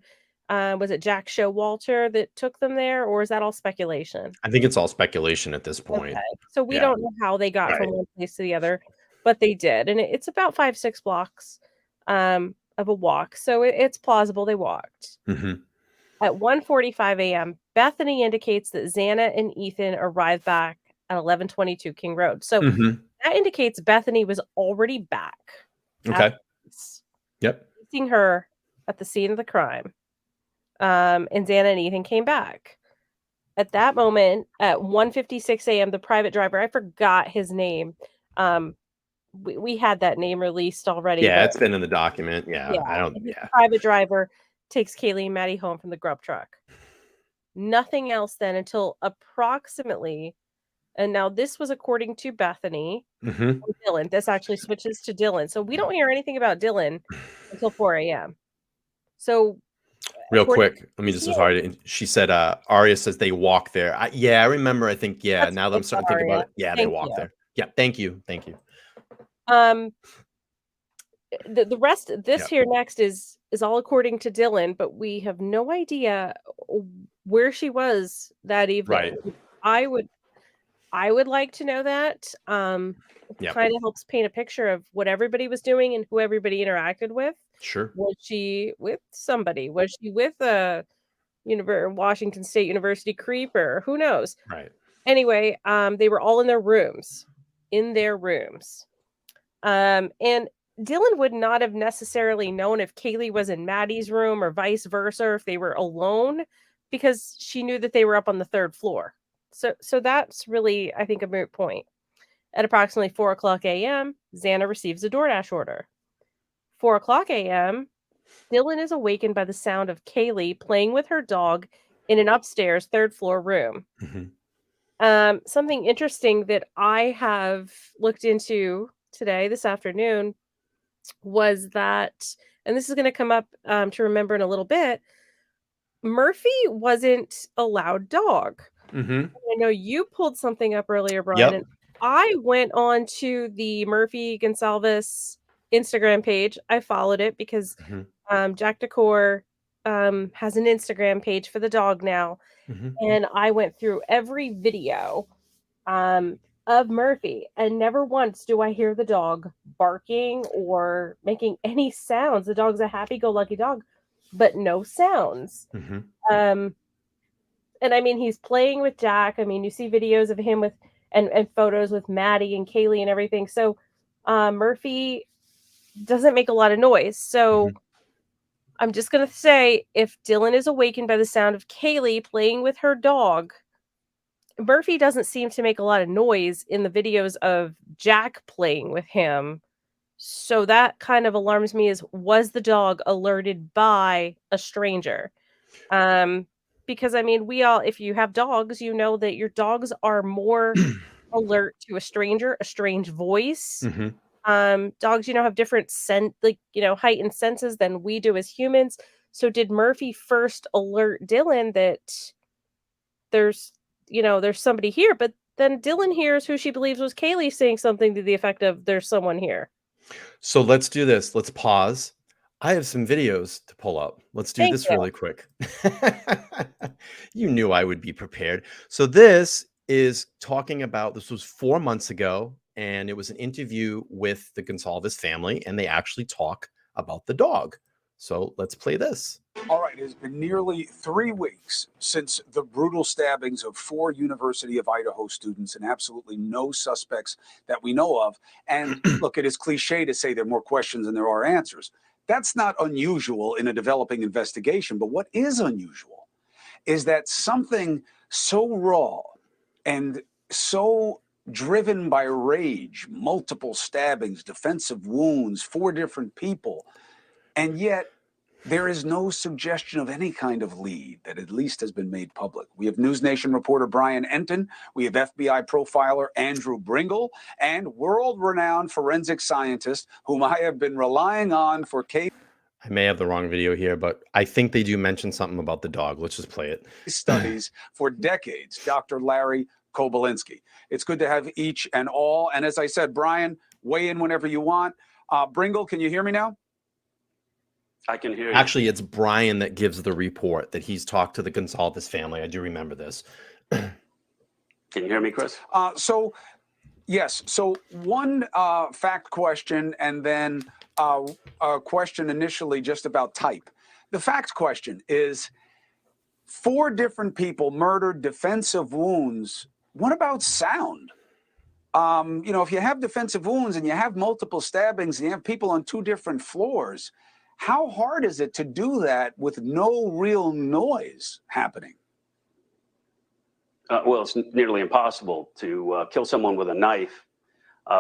was it Jack Showalter that took them there, or is that all speculation? I think it's all speculation at this point. Okay. So we Yeah. don't know how they got from Right. one place to the other, but they did. And it's about 5-6 blocks of a walk. So it's plausible they walked. At 1:45 a.m., Bethany indicates that Xana and Ethan arrived back at 1122 King Road. So that indicates Bethany was already back. Okay. Yep. Seeing her at the scene of the crime. And Xana and Ethan came back. At that moment, at 1:56 a.m., the private driver, I forgot his name. We had that name released already. Yeah, but it's been in the document. Yeah. I don't. the Yeah. private driver takes Kaylee and Maddie home from the grub truck. Nothing else then until approximately, and now this was according to Bethany and Dylan. This actually switches to Dylan. So we don't hear anything about Dylan until 4 a.m. So Real quick, let me just, sorry. She said, Aria says they walk there. I remember. I think, yeah, That's now that I'm starting to think about it. Yeah, they Thank walk you. there. Yeah, thank you. Thank you. The rest, this here next is all according to Dylan, but we have no idea where she was that evening. Right. I would like to know that. It kind of helps paint a picture of what everybody was doing and who everybody interacted with. Sure. Was she with somebody? Was she with a Washington State University creeper? Who knows? Right. Anyway, they were all in their rooms. And Dylan would not have necessarily known if Kaylee was in Maddie's room or vice versa, or if they were alone, because she knew that they were up on the 3rd floor. So that's really, I think, a moot point. At approximately 4:00 a.m., Xana receives a DoorDash order. 4:00 a.m., Dylan is awakened by the sound of Kaylee playing with her dog in an upstairs 3rd floor room. Something interesting that I have looked into today, this afternoon, was that, and this is going to come up to remember in a little bit, Murphy wasn't a loud dog. I know you pulled something up earlier, Brian, and I went on to the Murphy Gonsalves Instagram page. I followed it because Jack Decor has an Instagram page for the dog now. And I went through every video of Murphy, and never once do I hear the dog barking or making any sounds. The dog's a happy-go-lucky dog, but no sounds. And I mean, he's playing with Jack. I mean, you see videos of him with and photos with Maddie and Kaylee and everything. So Murphy doesn't make a lot of noise. So I'm just going to say, if Dylan is awakened by the sound of Kaylee playing with her dog, Murphy doesn't seem to make a lot of noise in the videos of Jack playing with him. So that kind of alarms me. Was the dog alerted by a stranger? Because I mean, if you have dogs, you know that your dogs are more alert to a stranger, a strange voice. Dogs, have different heightened senses than we do as humans. So did Murphy first alert Dylan that there's there's somebody here, but then Dylan hears who she believes was Kaylee saying something to the effect of, there's someone here. So let's do this. Let's pause. I have some videos to pull up. Let's do Thank this you. really quick. You knew I would be prepared. So this is talking about, this was 4 months ago, and it was an interview with the Gonsalves family, and they actually talk about the dog. So let's play this. All right, it has been nearly 3 weeks since the brutal stabbings of 4 University of Idaho students and absolutely no suspects that we know of. And look, it is cliche to say there are more questions than there are answers. That's not unusual in a developing investigation. But what is unusual is that something so raw and so driven by rage, multiple stabbings, defensive wounds, 4 different people, and yet there is no suggestion of any kind of lead that at least has been made public. We have News Nation reporter Bryan Enton, we have FBI profiler Andrew Bringle, and world-renowned forensic scientist whom I have been relying on for case I may have the wrong video here, but I think they do mention something about the dog. Let's just play it. studies for decades, Dr. Larry Kobalinski. It's good to have each and all. And as I said, Bryan, weigh in whenever you want. Bringle, can you hear me now? I can hear you. Actually, it's Bryan that gives the report that he's talked to the Gonsalves family. I do remember this. Can you hear me, Chris? Yes. So one fact question and then a question initially just about type. The fact question is 4 different people murdered, defensive wounds. What about sound? If you have defensive wounds and you have multiple stabbings and you have people on 2 different floors, how hard is it to do that with no real noise happening? Well, it's nearly impossible to kill someone with a knife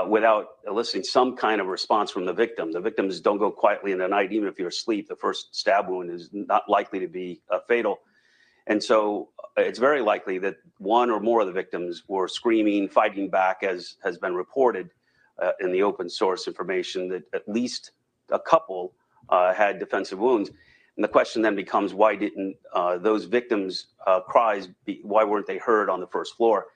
without eliciting some kind of response from the victim. The victims don't go quietly in the night, even if you're asleep. The first stab wound is not likely to be fatal. And so it's very likely that 1 or more of the victims were screaming, fighting back, as has been reported in the open source information, that at least a couple had defensive wounds. And the question then becomes, why didn't those victims' cries, why weren't they heard on the first floor?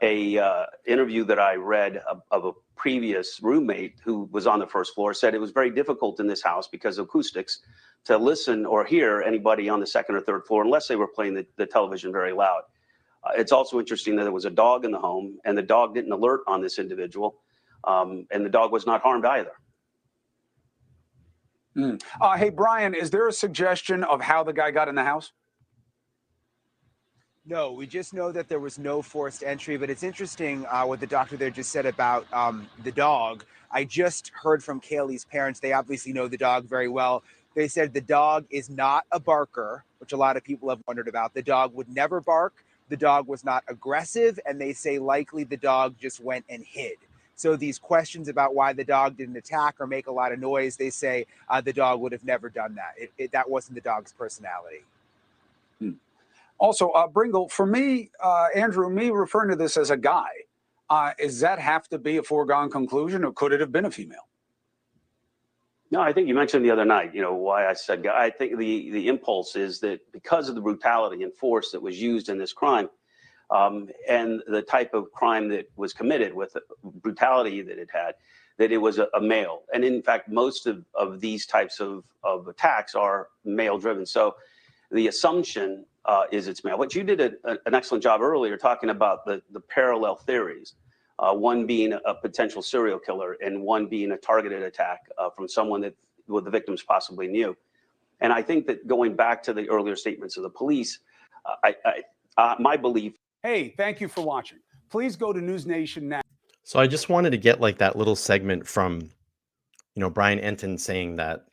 A interview that I read of a previous roommate who was on the first floor said it was very difficult in this house because of acoustics to listen or hear anybody on the 2nd or 3rd floor unless they were playing the television very loud. It's also interesting that there was a dog in the home, and the dog didn't alert on this individual, and the dog was not harmed either. Hey, Bryan, is there a suggestion of how the guy got in the house? No, we just know that there was no forced entry, but it's interesting what the doctor there just said about the dog. I just heard from Kaylee's parents. They obviously know the dog very well. They said the dog is not a barker, which a lot of people have wondered about. The dog would never bark. The dog was not aggressive, and they say likely the dog just went and hid. So these questions about why the dog didn't attack or make a lot of noise, they say the dog would have never done that. That wasn't the dog's personality. Also, Bringle, for me, Andrew, me referring to this as a guy, does that have to be a foregone conclusion, or could it have been a female? No, I think you mentioned the other night, why I said guy. I think the impulse is that because of the brutality and force that was used in this crime, and the type of crime that was committed with the brutality that it had, that it was a male. And in fact, most of these types of attacks are male driven. So the assumption is it's male. But you did an excellent job earlier talking about the parallel theories, one being a potential serial killer and one being a targeted attack from someone that the victims possibly knew. And I think that going back to the earlier statements of the police, my belief. Hey, thank you for watching. Please go to News Nation now. So I just wanted to get like that little segment from, Bryan Enton saying that,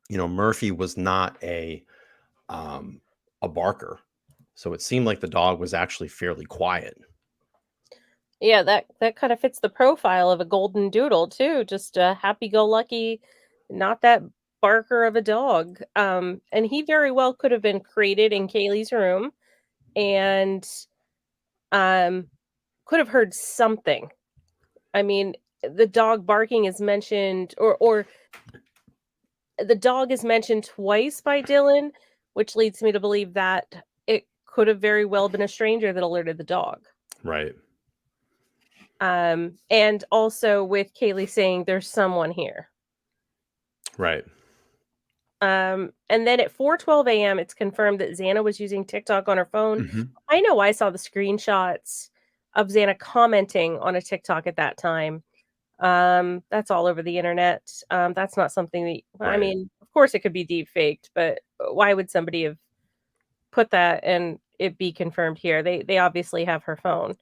Murphy was not a barker. So it seemed like the dog was actually fairly quiet. Yeah, that kind of fits the profile of a golden doodle too. Just a happy-go-lucky, not that barker of a dog. And he very well could have been created in Kaylee's room and could have heard something. I mean, the dog barking is mentioned, or the dog is mentioned twice by Dylan, which leads me to believe that it could have very well been a stranger that alerted the dog. Right. And also with Kaylee saying there's someone here. Right. And then at 4:12 a.m., it's confirmed that Xana was using TikTok on her phone. Mm-hmm. I know I saw the screenshots of Xana commenting on a TikTok at that time. That's all over the internet. That's not something that, I Right. mean, of course it could be deep faked, but why would somebody have put that and it be confirmed here? They obviously have her phone.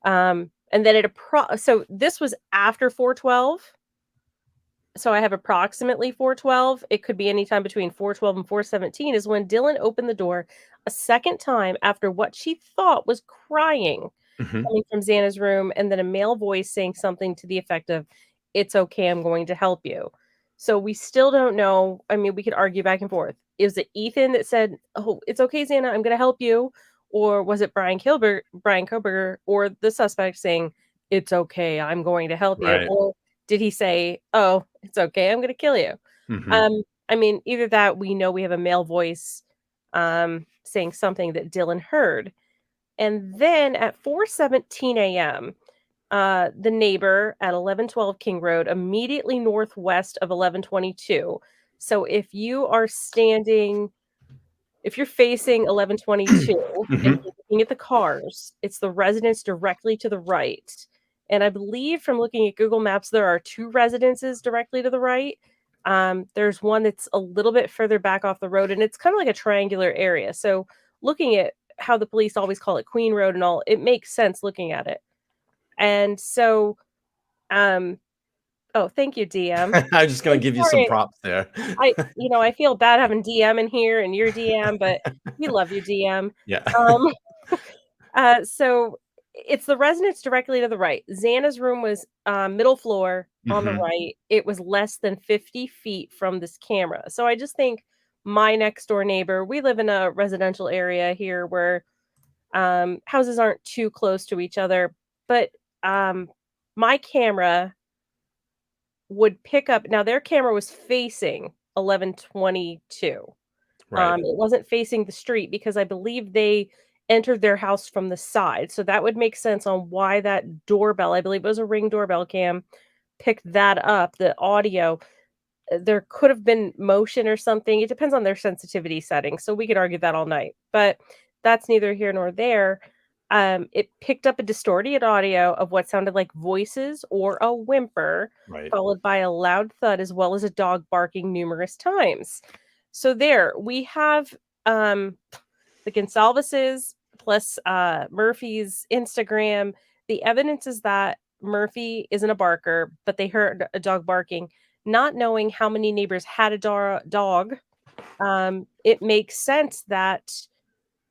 And then so this was after 4:12. So I have approximately 4:12. It could be anytime between 4:12 and 4:17 is when Dylan opened the door a second time after what she thought was crying Mm-hmm. coming from Xana's room, and then a male voice saying something to the effect of, "It's okay, I'm going to help you." So we still don't know. I mean, we could argue back and forth. Is it Ethan that said, "Oh, it's okay, Xana, I'm going to help you," or was it Bryan Kohberger, or the suspect saying, "It's okay, I'm going to help you," Right. or did he say, "Oh, it's okay, I'm going to kill you"? Mm-hmm. I mean, either that, we know we have a male voice saying something that Dylan heard. And then at 4:17 a.m., the neighbor at 1112 King Road, immediately northwest of 1122. So if you're facing 1122 and Mm-hmm. you're looking at the cars, it's the residence directly to the right. And I believe from looking at Google Maps, there are 2 residences directly to the right. There's one that's a little bit further back off the road, and it's kind of like a triangular area. So looking at how the police always call it Queen Road and all, it makes sense looking at it. And so, oh, thank you, DM. I was just gonna I'm give you some sorry. props there. I feel bad having DM in here and your DM, but we love you, DM. Yeah. So it's the residence directly to the right. Xana's room was middle floor on the Mm-hmm. right. It was less than 50 feet from this camera. So I just think my next door neighbor, we live in a residential area here where houses aren't too close to each other, but my camera would pick up. Now their camera was facing 1122. Right. It wasn't facing the street because I believe they entered their house from the side. So that would make sense on why that doorbell, I believe it was a Ring doorbell cam, picked that up, the audio. There could have been motion or something. It depends on their sensitivity settings. So we could argue that all night, but that's neither here nor there. It picked up a distorted audio of what sounded like voices or a whimper, Right. followed by a loud thud, as well as a dog barking numerous times. So there we have the Gonsalveses plus Murphy's Instagram. The evidence is that Murphy isn't a barker, but they heard a dog barking. Not knowing how many neighbors had a dog, it makes sense that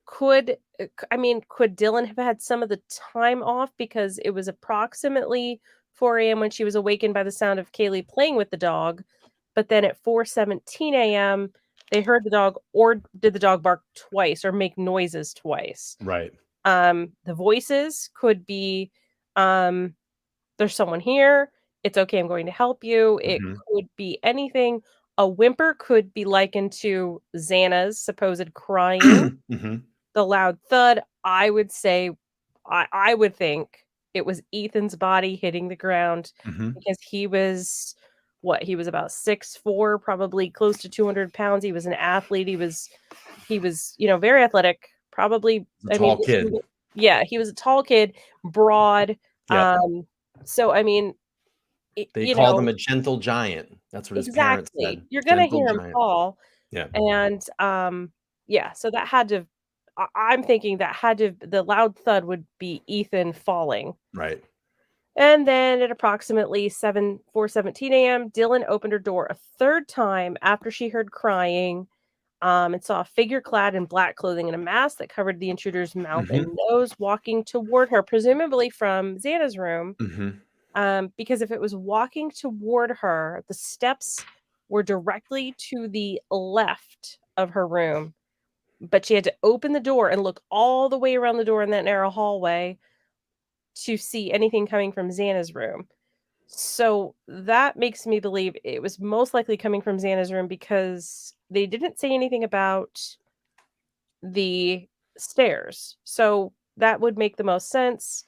could Dylan have had some of the time off because it was approximately 4 a.m. when she was awakened by the sound of Kaylee playing with the dog, but then at 4:17 a.m. they heard the dog, or did the dog bark twice or make noises twice? Right. The voices could be, there's someone here. It's okay, I'm going to help you. It Mm-hmm. could be anything. A whimper could be likened to Xana's supposed crying. Mm-hmm. The loud thud, I would say, I would think it was Ethan's body hitting the ground Mm-hmm. because he was about 6'4", probably close to 200 pounds. He was an athlete. He was, very athletic. Probably, A tall kid. Yeah, he was a tall kid, broad. Yeah. So I mean, They called him a gentle giant. That's what his parents exactly. said. You're gonna Gentle hear him giant. fall, Yeah. and yeah. So that had to. I'm thinking that had to. The loud thud would be Ethan falling. Right. And then at approximately 4:17 a.m., Dylan opened her door a third time after she heard crying. And saw a figure clad in black clothing and a mask that covered the intruder's mouth Mm-hmm. and nose walking toward her, presumably from Xana's room. Mm-hmm. Because if it was walking toward her, the steps were directly to the left of her room, but she had to open the door and look all the way around the door in that narrow hallway to see anything coming from Xana's room. So that makes me believe it was most likely coming from Xana's room because they didn't say anything about the stairs. So that would make the most sense.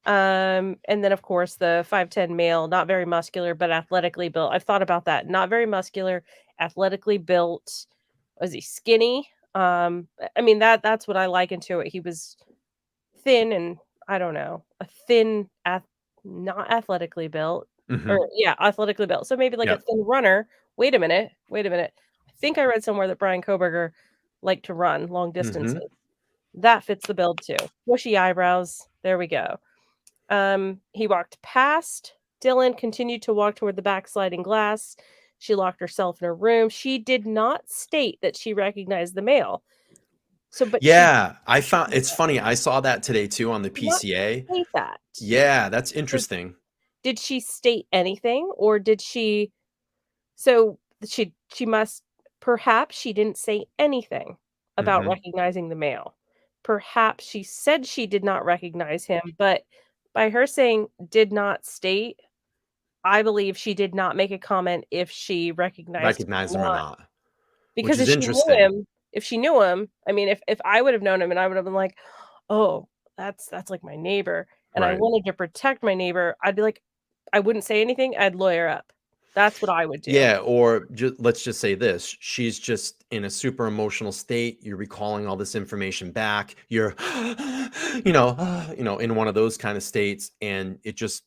And then of course the 5'10" male, not very muscular, but athletically built. I've thought about that. Not very muscular, athletically built. Was he skinny? I mean that's what I liken to it. He was thin and I don't know, a thin not athletically built. Mhm. Or yeah, athletically built. So maybe like a Yep. thin runner. Wait a minute. I think I read somewhere that Bryan Kohberger liked to run long distances. Mhm. That fits the build too. Bushy eyebrows. There we go. He walked past. Dylan continued to walk toward the backsliding glass. She locked herself in her room. She did not state that she recognized the male. So, but Yeah, I found it's funny. I saw that today too on the she did not PCA. state that. Yeah, that's So interesting. did she state anything, or did she? So she must. Perhaps she didn't say anything about Mhm. recognizing the male. Perhaps she said she did not recognize him, but by her saying did not state, I believe she did not make a comment if she recognized him Recognize or them or not. not, which Because is interesting. if she knew him, I mean, if I would have known him and I would have been like, "Oh, that's like my neighbor," and I Right. wanted to protect my neighbor, I'd be like, I wouldn't say anything. I'd lawyer up. That's what I would do. Yeah, or let's just say this. She's just in a super emotional state. You're recalling all this information back. You're, in one of those kind of states. And it just,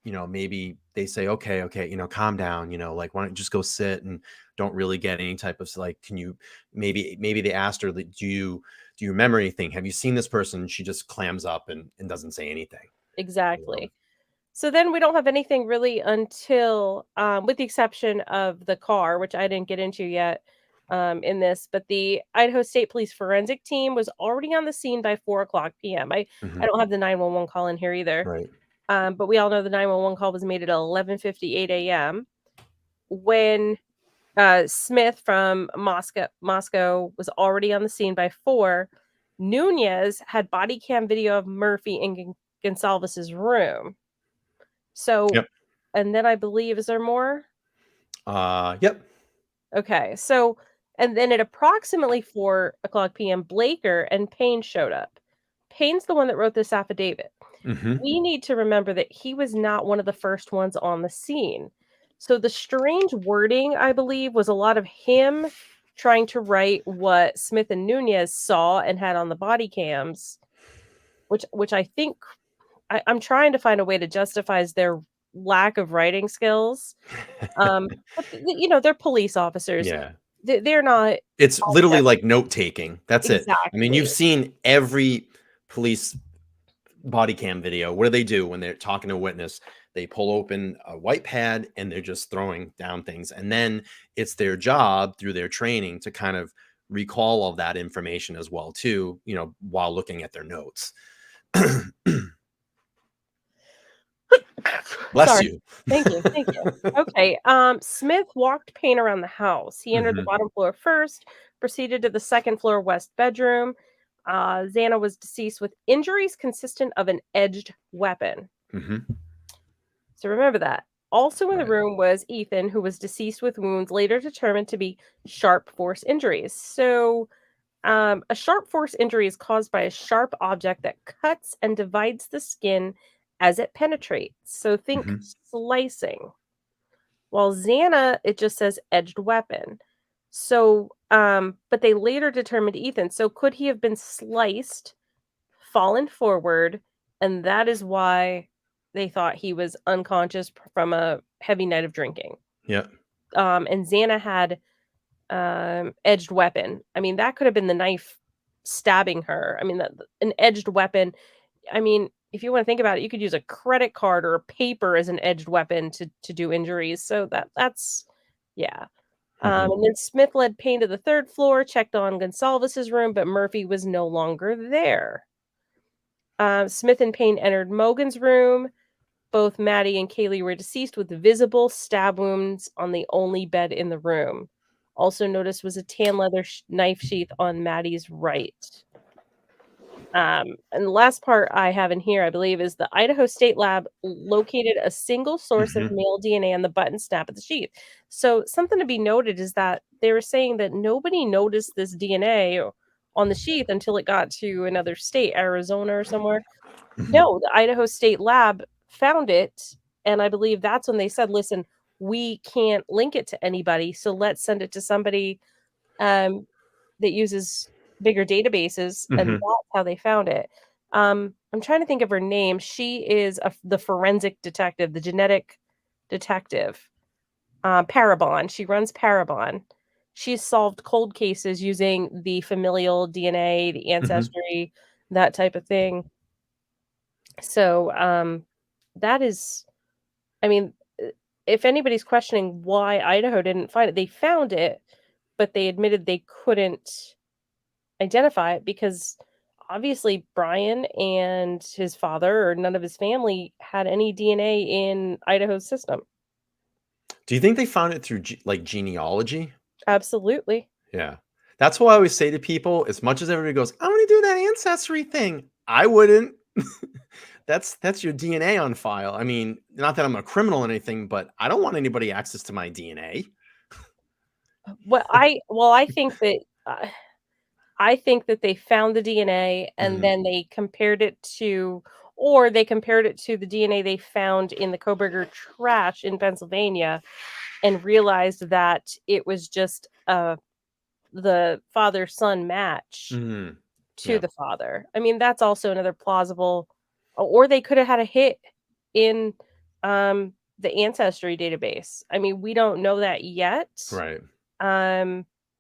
maybe they say, okay, calm down, like, why don't you just go sit and don't really get any type of, like, can you, maybe they asked her, like, do you remember anything? Have you seen this person? She just clams up and doesn't say anything. Exactly. So then we don't have anything really until, with the exception of the car, which I didn't get into yet in this, but the Idaho State Police forensic team was already on the scene by 4:00 p.m. I Mhm. don't have the 911 call in here either, Right. but we all know the 911 call was made at 11:58 a.m. when Smith from Moscow was already on the scene by 4. Nunez had body cam video of Murphy in Gonsalves's room. So, Yep. and then I believe, is there more? Yep. Okay. So, and then at approximately 4:00 p.m., Blaker and Payne showed up. Payne's the one that wrote this affidavit. Hmm. We need to remember that he was not one of the first ones on the scene. So the strange wording, I believe, was a lot of him trying to write what Smith and Nunez saw and had on the body cams, which I think I'm trying to find a way to justify their lack of writing skills. But they're police officers. Yeah. They're not It's literally like note taking. That's it. I mean, exactly. you've seen every police body cam video. What do when they're talking to a witness? They pull open a white pad and they're just throwing down things. And then it's their job through their training to kind of recall all that information as well, too, while looking at their notes. Bless Sorry. you. Thank you. Okay. Smith walked Payne around the house. He entered the Mhm. bottom floor first, proceeded to the second floor west bedroom. Xana was deceased with injuries consistent of an edged weapon. Mhm. So remember that. Also in the Right. room was Ethan, who was deceased with wounds later determined to be sharp force injuries. So a sharp force injury is caused by a sharp object that cuts and divides the skin as it penetrates. So think Mhm. slicing. While Xana, it just says edged weapon. So, but they later determined Ethan. So could he have been sliced, fallen forward, and that is why they thought he was unconscious from a heavy night of drinking. Yep. And Xana had edged weapon. I mean, that could have been the knife stabbing her. I mean, an edged weapon. I mean, if you want to think about it, you could use a credit card or a paper as an edged weapon to do injuries. So that's yeah. Mhm. And then Smith led Payne to the third floor, checked on Gonsalves's room, but Murphy was no longer there. Smith and Payne entered Mogan's room. Both Maddie and Kaylee were deceased with visible stab wounds on the only bed in the room. Also noticed was a tan leather knife sheath on Maddie's right. And the last part I have in here, I believe, is the Idaho State Lab located a single source of Mhm. male DNA on the button snap of the sheath. So something to be noted is that they were saying that nobody noticed this DNA on the sheath until it got to another state, Arizona or somewhere. No, the Idaho State Lab found it, and I believe that's when they said, "Listen, we can't link it to anybody, so let's send it to somebody that uses bigger databases," and that's how they found it. I'm trying to think of her name. She is the forensic detective, the genetic detective. Parabon. She runs Parabon. She's solved cold cases using the familial DNA, the ancestry, that type of thing. So, that is, I mean, if anybody's questioning why Idaho didn't find it, they found it, but they admitted they couldn't identify it because obviously Bryan and his father or none of his family had any DNA in Idaho's system. Do you think they found it through like genealogy? Absolutely. Yeah. That's what I always say to people, as much as everybody goes, I want to do that ancestry thing. I wouldn't. That's your DNA on file. I mean, not that I'm a criminal or anything, but I don't want anybody access to my DNA. Well, I think that I think that they found the DNA and then they compared it to, or they compared it to the DNA they found in the Kohberger trash in Pennsylvania and realized that it was just the father-son match to the father. I mean, that's also another plausible, or they could have had a hit in the ancestry database. I mean, we don't know that yet. Right.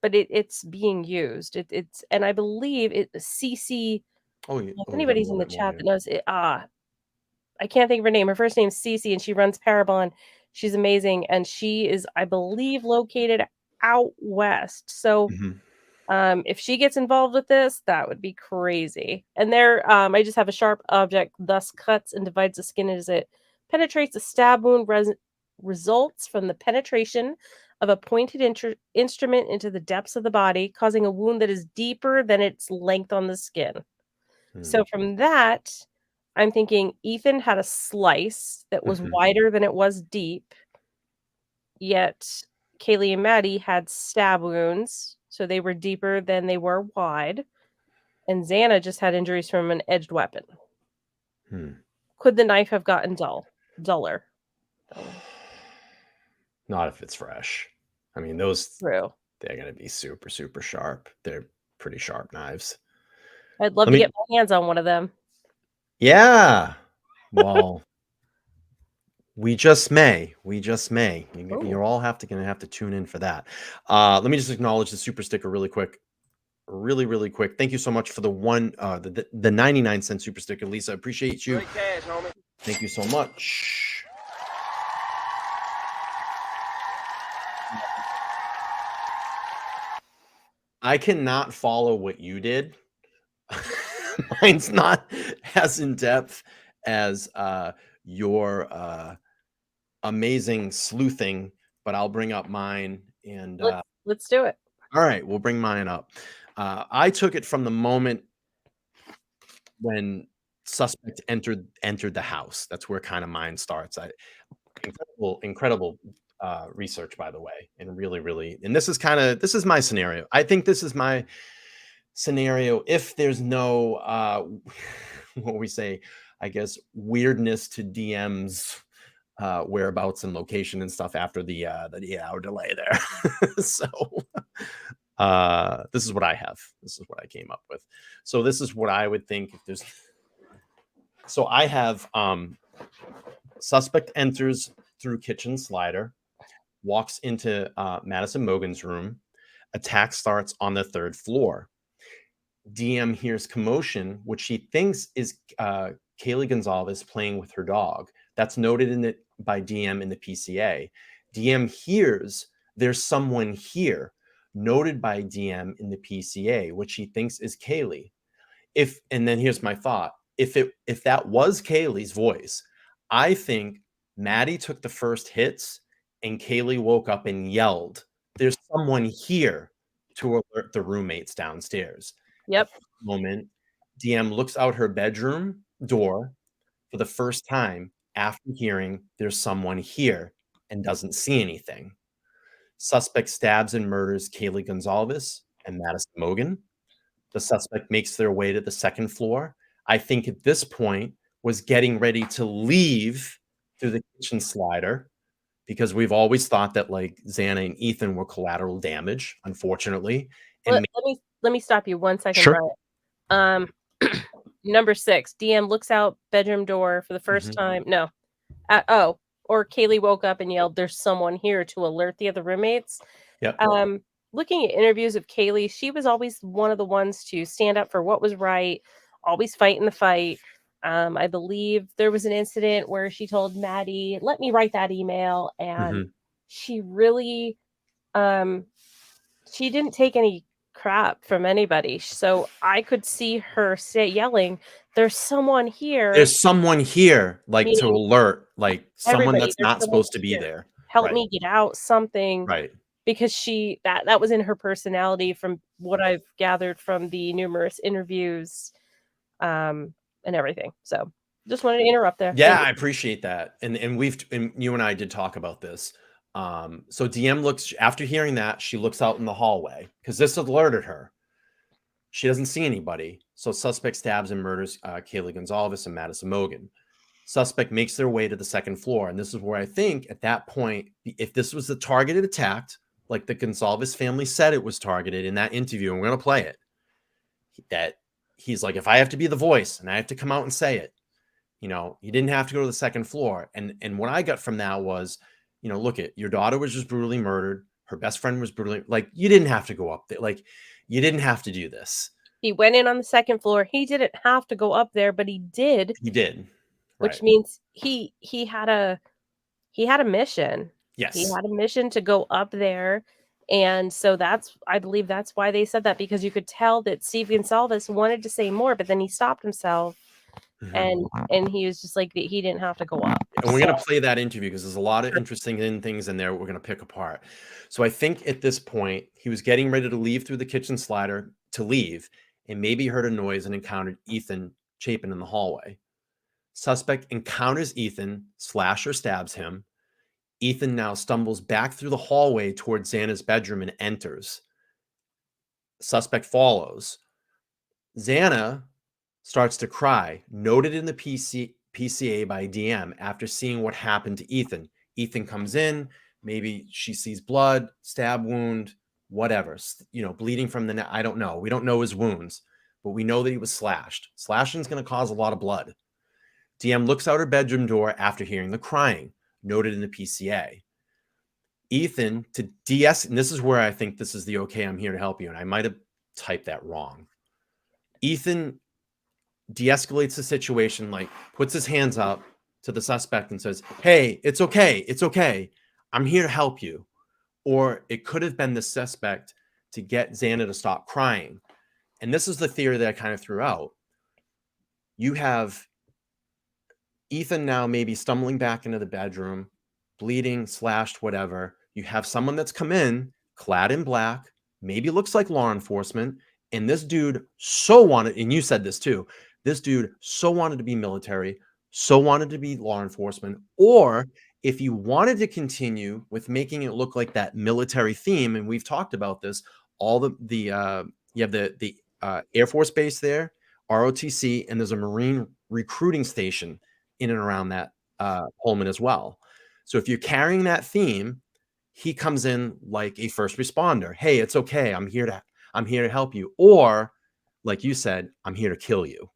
But it's being used. It's, and I believe it CC. If anybody's in the chat that knows it, I can't think of her name. Her first name is Cece, and she runs Parabon. She's amazing, and she is, I believe, located out west. So, if she gets involved with this, that would be crazy. And there, I just have a sharp object, thus cuts and divides the skin as it penetrates the stab wound. Results from the penetration of a pointed instrument into the depths of the body, causing a wound that is deeper than its length on the skin. So from that, I'm thinking Ethan had a slice that was wider than it was deep, yet Kaylee and Maddie had stab wounds, so they were deeper than they were wide, and Xana just had injuries from an edged weapon. Could the knife have gotten duller? Not if it's fresh. I mean, those, True. They're going to be super, super sharp. They're pretty sharp knives. I'd love to get my hands on one of them. Yeah. Well, we just may. You're all going to have to tune in for that. Let me just acknowledge the super sticker really quick. Really quick. Thank you so much for the 99-cent super sticker, Lisa. Appreciate you. Great cash, homie. Thank you so much. I cannot follow what you did. Mine's not as in depth as your amazing sleuthing, but I'll bring up mine and let's do it. All right, we'll bring mine up. I took it from the moment when suspect entered the house. That's where kind of mine starts. Incredible research, by the way, and really, and this is my scenario. I think this is my scenario if there's no what we say, I guess, weirdness to DM's whereabouts and location and stuff after the 8-hour delay there. So this is what I have. This is what I came up with. So this is what I would think if there's. So I have suspect enters through kitchen slider, walks into Madison Mogan's room. Attack starts on the 3rd floor. DM hears commotion, which she thinks is Kaylee Gonzalez playing with her dog. That's noted by DM in the PCA. DM hears there's someone here, noted by DM in the PCA, which she thinks is Kaylee. And then here's my thought. If that was Kaylee's voice, I think Maddie took the first hits and Kaylee woke up and yelled, "There's someone here," to alert the roommates downstairs. Yep. At that moment, DM looks out her bedroom door for the first time after hearing "there's someone here" and doesn't see anything. Suspect stabs and murders Kaylee Gonzalez and Madison Mogan. The suspect makes their way to the second floor. I think at this point was getting ready to leave through the kitchen slider, because we've always thought that like Xana and Ethan were collateral damage, unfortunately. And Let me stop you 1 second, Sure. Brian. Number 6, DM looks out bedroom door for the first Mm-hmm. time. No. Or Kaylee woke up and yelled, "There's someone here," to alert the other roommates. Yep. Looking at interviews of Kaylee, she was always one of the ones to stand up for what was right, always fighting the fight. I believe there was an incident where she told Maddie, "Let me write that email," and she really, she didn't take any crap from anybody. So I could see her yelling, "There's someone here." There's someone here, like to Meaning alert, like someone everybody, that's there's not someone supposed to be here. there. Help Right. me get out, something. Right. Because she that was in her personality from what I've gathered from the numerous interviews, and everything. So just wanted to interrupt there. Yeah, Thank I you. appreciate that. And you and I did talk about this. So DM looks, after hearing that, she looks out in the hallway because this alerted her. She doesn't see anybody. So suspect stabs and murders Kaylee Gonzalez and Madison Mogan. Suspect makes their way to the second floor. And this is where I think at that point, if this was the targeted attack, like the Gonzalez family said it was targeted in that interview, and we're going to play it, that he's like, if I have to be the voice and I have to come out and say it, you didn't have to go to the second floor. And what I got from that was, look, your daughter was just brutally murdered. Her best friend was brutally, like, you didn't have to go up there. Like, you didn't have to do this. He went in on the second floor. He didn't have to go up there, but he did. He did. Which Right. means he had a mission. Yes. He had a mission to go up there. And so I believe that's why they said that, because you could tell that Steve Gonsalves wanted to say more, but then he stopped himself. And he was just like, he didn't have to go up. And we're going to play that interview because there's a lot of interesting things in there we're going to pick apart. So I think at this point, he was getting ready to leave through the kitchen slider to leave, and maybe heard a noise and encountered Ethan Chapin in the hallway. Suspect encounters Ethan, slasher stabs him. Ethan now stumbles back through the hallway towards Xana's bedroom and enters. Suspect follows. Xana starts to cry, noted in the PCA by DM after seeing what happened to Ethan. Ethan comes in, maybe she sees blood, stab wound, whatever, bleeding from the neck. I don't know. We don't know his wounds, but we know that he was slashed. Slashing is going to cause a lot of blood. DM looks out her bedroom door after hearing the crying, noted in the PCA. Ethan, to and this is where I think this is the okay, I'm here to help you, and I might have typed that wrong. Ethan de-escalates the situation, like puts his hands up to the suspect and says, "Hey, it's okay. It's okay. I'm here to help you." Or it could have been the suspect to get Xana to stop crying. And this is the theory that I kind of threw out. You have Ethan now maybe stumbling back into the bedroom, bleeding, slashed, whatever. You have someone that's come in, clad in black, maybe looks like law enforcement, and this dude so wanted, and you said this too, this dude so wanted to be military, so wanted to be law enforcement, or if you wanted to continue with making it look like that military theme, and we've talked about this, all you have the Air Force Base there, ROTC, and there's a Marine recruiting station in and around that Pullman as well. So if you're carrying that theme, he comes in like a first responder. Hey, it's okay. I'm here to help you. Or, like you said, I'm here to kill you.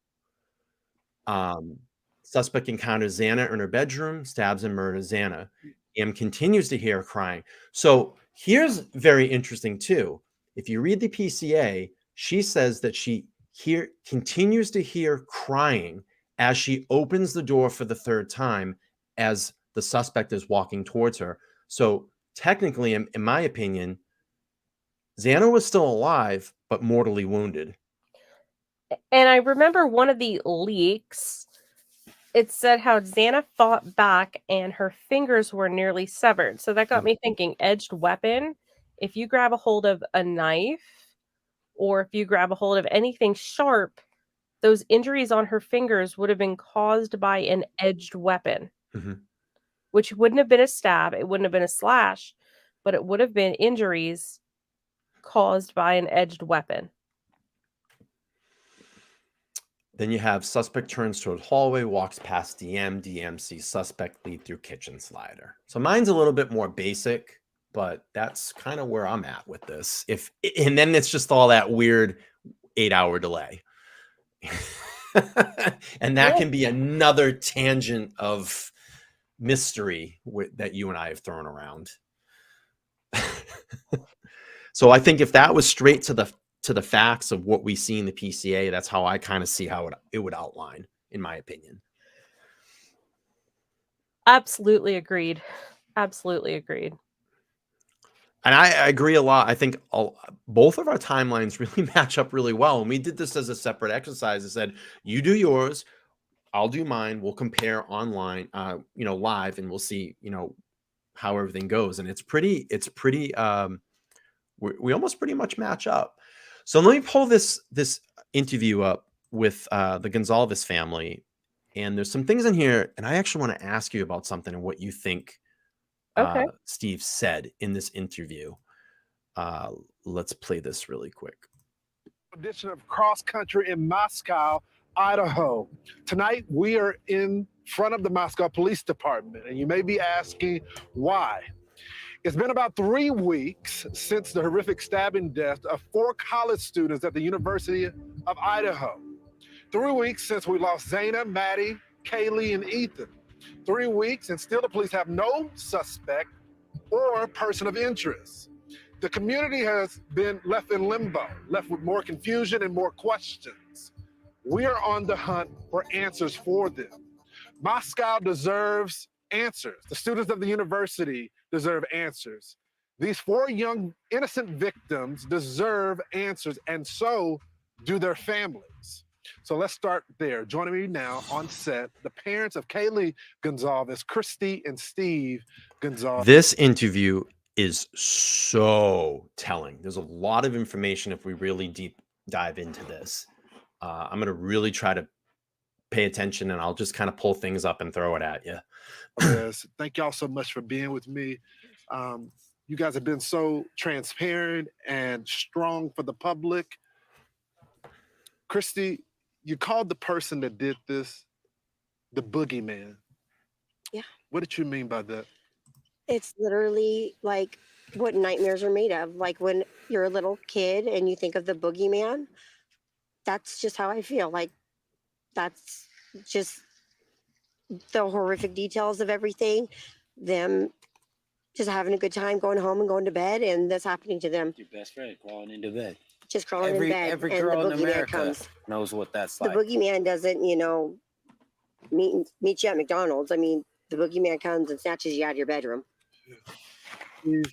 Suspect encounters Xana in her bedroom, stabs and murders Xana. M continues to hear her crying. So here's very interesting too. If you read the PCA, she says that she continues to hear crying as she opens the door for the third time as the suspect is walking towards her. So technically, in my opinion, Xana was still alive, but mortally wounded. And I remember one of the leaks, it said how Xana fought back and her fingers were nearly severed. So that got me thinking, edged weapon. If you grab a hold of a knife, or if you grab a hold of anything sharp, those injuries on her fingers would have been caused by an edged weapon, which wouldn't have been a stab. It wouldn't have been a slash, but it would have been injuries caused by an edged weapon. Then you have suspect turns toward hallway, walks past DM, DM sees suspect lead through kitchen slider. So mine's a little bit more basic, but that's kind of where I'm at with this. And then it's just all that weird 8-hour delay. And that can be another tangent of mystery that you and I have thrown around. So I think if that was straight to the facts of what we see in the PCA, that's how I kind of see how it would outline, in my opinion. Absolutely agreed. Absolutely agreed. And I agree a lot. I think both of our timelines really match up really well. And we did this as a separate exercise. I said, you do yours, I'll do mine. We'll compare online, live, and we'll see, how everything goes. And it's pretty, we almost pretty much match up. So let me pull this interview up with the Gonzalez family. And there's some things in here. And I actually want to ask you about something and what you think Steve said in this interview. Let's play this really quick. Edition of Cross Country in Moscow, Idaho. Tonight we are in front of the Moscow Police Department, and you may be asking why. It's been about 3 weeks since the horrific stabbing death of 4 college students at the University of Idaho. 3 weeks since we lost Zayna, Maddie, Kaylee, and Ethan. 3 weeks, and still the police have no suspect or person of interest. The community has been left in limbo, left with more confusion and more questions. We are on the hunt for answers for them. Moscow deserves answers. The students of the university deserve answers. These 4 young, innocent victims deserve answers, and so do their families. So let's start there. Joining me now on set, the parents of Kaylee Gonzalez, Christy and Steve Gonzalez. This interview is so telling. There's a lot of information if we really deep dive into this. I'm going to really try to pay attention, and I'll just kind of pull things up and throw it at you. Yes, thank y'all so much for being with me. You guys have been so transparent and strong for the public. Christy, you called the person that did this the boogeyman. Yeah. What did you mean by that? It's literally like what nightmares are made of. Like when you're a little kid and you think of the boogeyman, that's just how I feel. Like that's just the horrific details of everything. Them just having a good time, going home and going to bed, and this happening to them. Your best friend crawling into bed. Just crawling in bed. Every and girl the in boogeyman America comes. knows what that's The like. boogeyman doesn't, meet you at McDonald's. I mean, the boogeyman comes and snatches you out of your bedroom. Steve,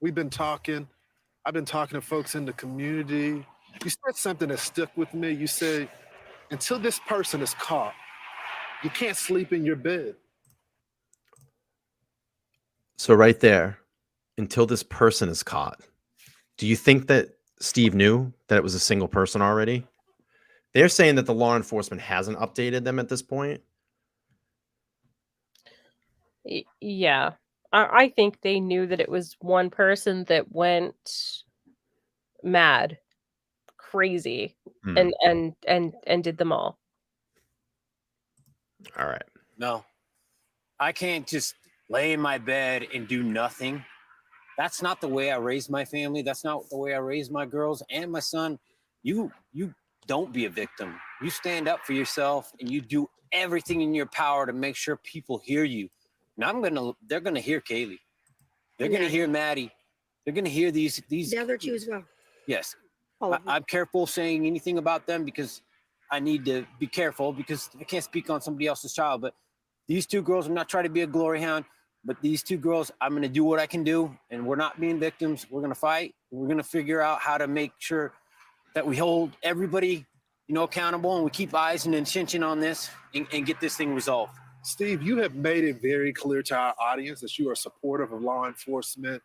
we've been talking. I've been talking to folks in the community. You said something that stuck with me. You said, until this person is caught, you can't sleep in your bed. So right there, until this person is caught, do you think that Steve knew that it was a single person already? They're saying that the law enforcement hasn't updated them at this point. Yeah. I think they knew that it was one person that went mad, crazy, and did them all. All right. No, I can't just lay in my bed and do nothing. That's not the way I raised my family. That's not the way I raised my girls and my son. You don't be a victim. You stand up for yourself and you do everything in your power to make sure people hear you. And they're gonna hear Kaylee. They're gonna hear Maddie. They're gonna hear these. The other 2 as well. Yes. I'm careful saying anything about them because I need to be careful because I can't speak on somebody else's child. But these 2 girls, I'm not trying to be a glory hound, but these 2 girls, I'm going to do what I can do. And we're not being victims. We're going to fight. We're going to figure out how to make sure that we hold everybody, accountable, and we keep eyes and attention on this and get this thing resolved. Steve, you have made it very clear to our audience that you are supportive of law enforcement.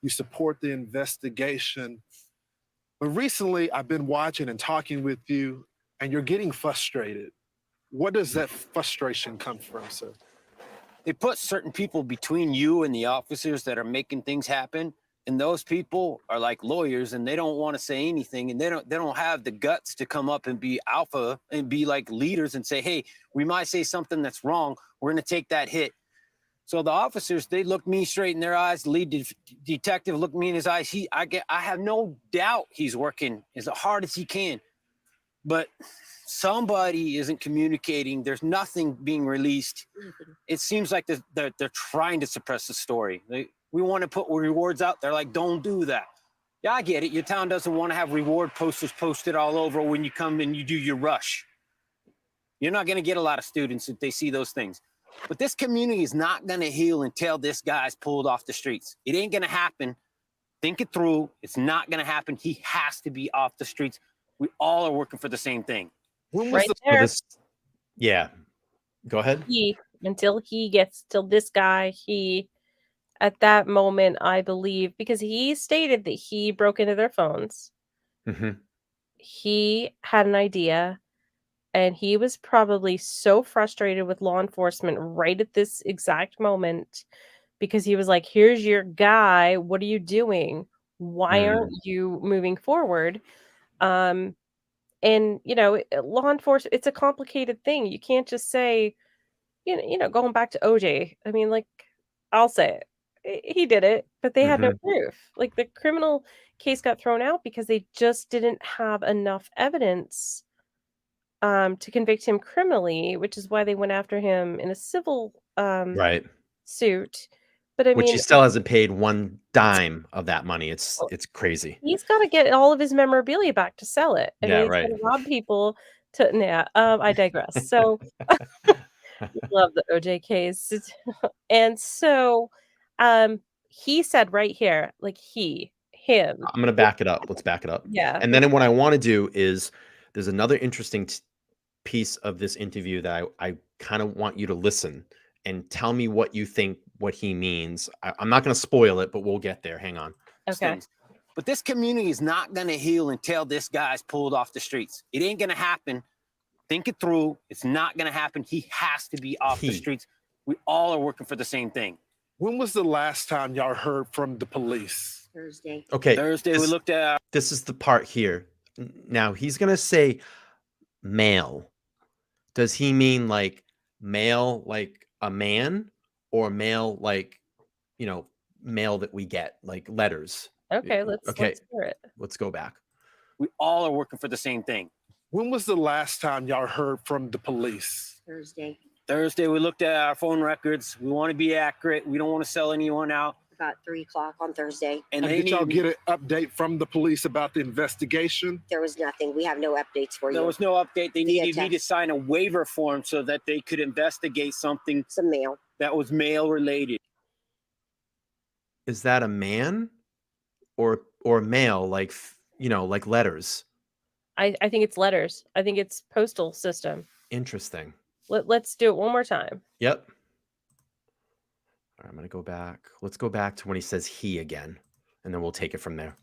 You support the investigation. But recently, I've been watching and talking with you, and you're getting frustrated. What does that frustration come from, sir? They put certain people between you and the officers that are making things happen. And those people are like lawyers, and they don't want to say anything, and they don't have the guts to come up and be alpha and be like leaders and say, hey, we might say something that's wrong. We're going to take that hit. So the officers, they looked me straight in their eyes. The lead detective looked me in his eyes. I have no doubt he's working as hard as he can, but somebody isn't communicating. There's nothing being released. It seems like they're trying to suppress the story. We want to put rewards out there. Like, don't do that. Yeah, I get it. Your town doesn't want to have reward posters posted all over when you come and you do your rush. You're not going to get a lot of students if they see those things. But this community is not going to heal until this guy's pulled off the streets. It ain't going to happen. Think it through. It's not going to happen. He has to be off the streets. We all are working for the same thing. When was Right there. Yeah. Go ahead. Till this guy, at that moment, I believe, because he stated that he broke into their phones. Mm-hmm. He had an idea, and he was probably so frustrated with law enforcement right at this exact moment because he was like, here's your guy. What are you doing? Why aren't you moving forward? And, law enforcement, it's a complicated thing. You can't just say, going back to OJ, I mean, like, I'll say it. He did it, but they had no proof. Like, the criminal case got thrown out because they just didn't have enough evidence to convict him criminally, which is why they went after him in a civil Right. suit. But I Which mean, he still hasn't paid one dime of that money. It's crazy. he's got to get all of his memorabilia back to sell it. I Yeah, mean, he's right. got to rob people to. Yeah, I digress. So, love the OJ case, and so, he said right here, like him. I'm going to back it up. Let's back it up. Yeah. And then what I want to do is there's another interesting piece of this interview that I kind of want you to listen and tell me what you think, what he means. I'm not going to spoil it, but we'll get there. Hang on. Okay. But this community is not going to heal until this guy's pulled off the streets. It ain't going to happen. Think it through. It's not going to happen. He has to be off the streets. We all are working for the same thing. When was the last time y'all heard from the police? Thursday. Okay. Thursday, we looked at. This is the part here. Now he's going to say male. Does he mean like male, like a man, or male, like, mail that we get, like letters? Okay, let's hear it. Let's go back. We all are working for the same thing. When was the last time y'all heard from the police? Thursday. Thursday, we looked at our phone records. We want to be accurate. We don't want to sell anyone out. About 3 o'clock on Thursday. And did y'all get an update from the police about the investigation? There was nothing. We have no updates for you. There was no update. They needed me to sign a waiver form so that they could investigate something. Some mail. That was mail related. Is that a man or mail, like, like letters? I think it's letters. I think it's postal system. Interesting. Let's do it one more time. Yep. All right, I'm going to go back. Let's go back to when he says he again, and then we'll take it from there.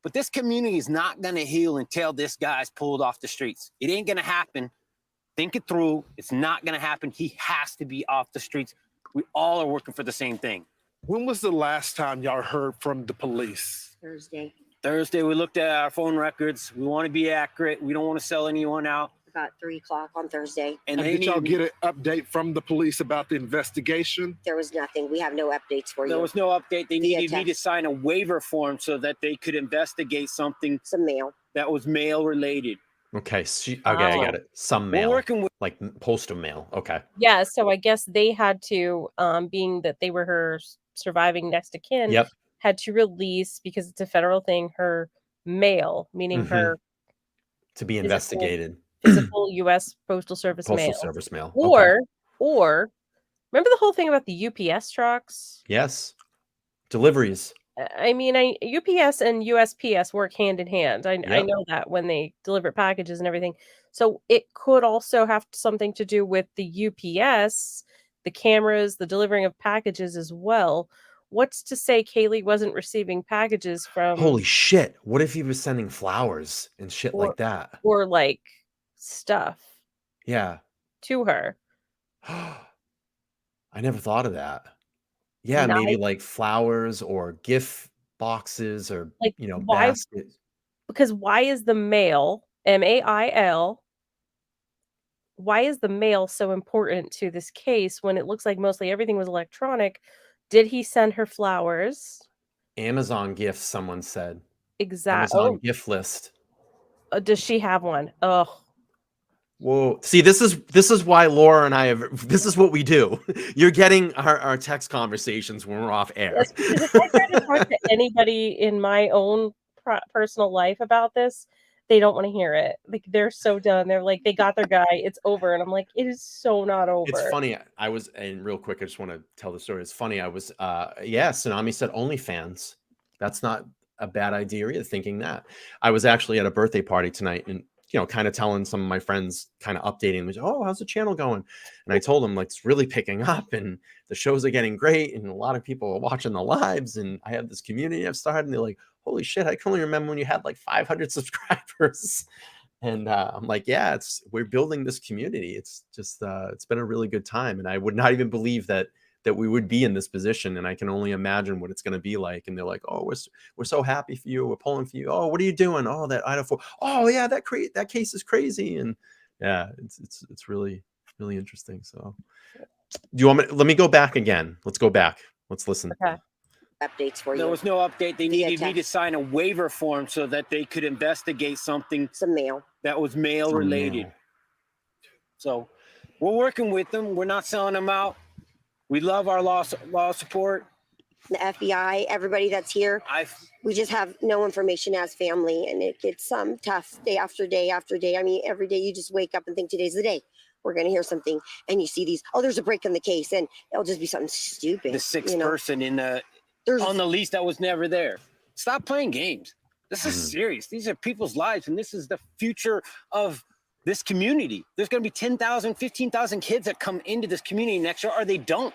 But this community is not going to heal until this guy's pulled off the streets. It ain't going to happen. Think it through. It's not going to happen. He has to be off the streets. We all are working for the same thing. When was the last time y'all heard from the police? Thursday. Thursday, we looked at our phone records. We want to be accurate. We don't want to sell anyone out. About 3 o'clock on Thursday. And did y'all get an update from the police about the investigation? There was nothing. We have no updates for you. There was no update. They needed me to sign a waiver form so that they could investigate something. Some mail. That was mail related. Okay. Okay, I got it. Some mail. We're working with like postal mail. Okay. Yeah, so I guess they had to, being that they were her surviving next of kin, had to release, because it's a federal thing, her mail, meaning her to be investigated. Physical U.S. Postal Service mail. Postal Service mail. Or remember the whole thing about the UPS trucks? Yes. Deliveries. I mean, UPS and USPS work hand in hand. I know that when they deliver packages and everything. So it could also have something to do with the UPS, the cameras, the delivering of packages as well. What's to say Kaylee wasn't receiving packages from... Holy shit. What if he was sending flowers and shit like that? Or like stuff. Yeah. To her. I never thought of that. Yeah, maybe like flowers or gift boxes or Like, why? baskets. Because why is the mail, MAIL, why is the mail so important to this case when it looks like mostly everything was electronic? Did he send her flowers? Amazon gifts, someone said. Exactly. Amazon Oh, gift list. does she have one? Oh, Whoa. See, this is why Laura and I have, this is what we do. You're getting our text conversations when we're off air. yes, because if I try to talk to anybody in my own personal life about this, they don't want to hear it. Like, they're so done. They're like, they got their guy. It's over. And I'm like, it is so not over. It's funny. I was, and real quick, I just want to tell the story. It's funny. I was, Tsunami said OnlyFans. That's not a bad idea either, thinking that. I was actually at a birthday party tonight and, kind of telling some of my friends, kind of updating them, oh, how's the channel going? And I told them, like, it's really picking up and the shows are getting great. And a lot of people are watching the lives. And I have this community I've started. And they're like, holy shit, I can only remember when you had like 500 subscribers. And I'm like, yeah, we're building this community. It's just it's been a really good time, and I would not even believe that we would be in this position. And I can only imagine what it's going to be like. And they're like, oh, we're so happy for you. We're pulling for you. Oh, what are you doing? Oh, that Idaho. Oh, yeah, that case is crazy. And yeah, it's really really interesting. So, do you want me? Let me go back again. Let's go back. Let's listen. Okay. Updates for you. There was no update. They needed me to sign a waiver form so that they could investigate something. Some mail. That was mail related. So we're working with them. We're not selling them out. We love our law support. The FBI, everybody that's here. We just have no information as family, and it gets tough day after day after day. I mean, every day you just wake up and think today's the day. We're going to hear something, and you see these, there's a break in the case, and it'll just be something stupid. The sixth person on the lease that was never there. Stop playing games. This is serious. These are people's lives, and this is the future of this community. There's going to be 10,000, 15,000 kids that come into this community next year, or they don't.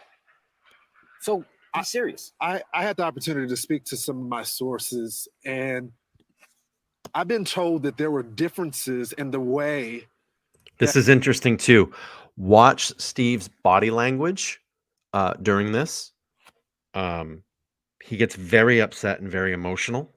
So be serious. I had the opportunity to speak to some of my sources, and I've been told that there were differences in the way. This is interesting too. Watch Steve's body language during this. He gets very upset and very emotional.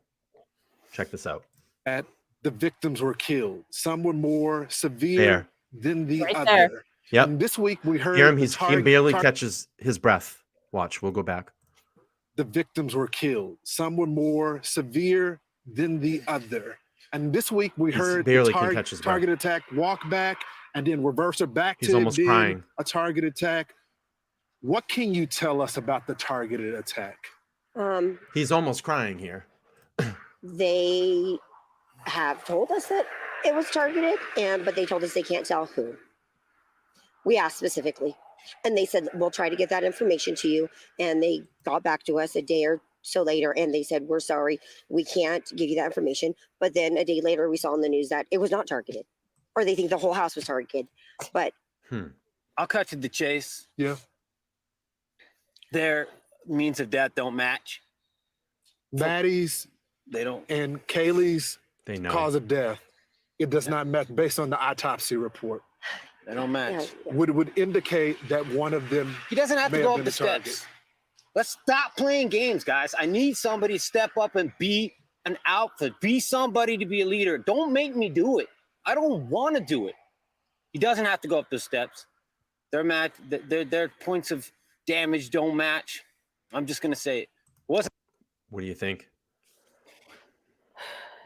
Check this out. That the victims were killed. Some were more severe than the other. There. Yep. And this week we heard hear him. He barely catches his breath. Watch. We'll go back. The victims were killed. Some were more severe than the other. And this week we heard barely the target attack, walk back, and then reverser back He's to almost being crying. A target attack. What can you tell us about the targeted attack? He's almost crying here. They have told us that it was targeted, but they told us they can't tell who. We asked specifically, and they said, we'll try to get that information to you. And they got back to us a day or so later, and they said, we're sorry, we can't give you that information. But then a day later, we saw in the news that it was not targeted, or they think the whole house was targeted. But I'll cut to the chase. Yeah. Their means of death don't match. Maddie's They don't. and Kaylee's They know. cause of death, it does not match based on the autopsy report. They don't match. Would indicate that one of them. He doesn't have to may go have up been the target. steps. Let's stop playing games, guys. I need somebody to step up and be an alpha. Be somebody to be a leader. Don't make me do it. I don't want to do it. He doesn't have to go up the steps. Their points of damage don't match. I'm just gonna say it. What do you think?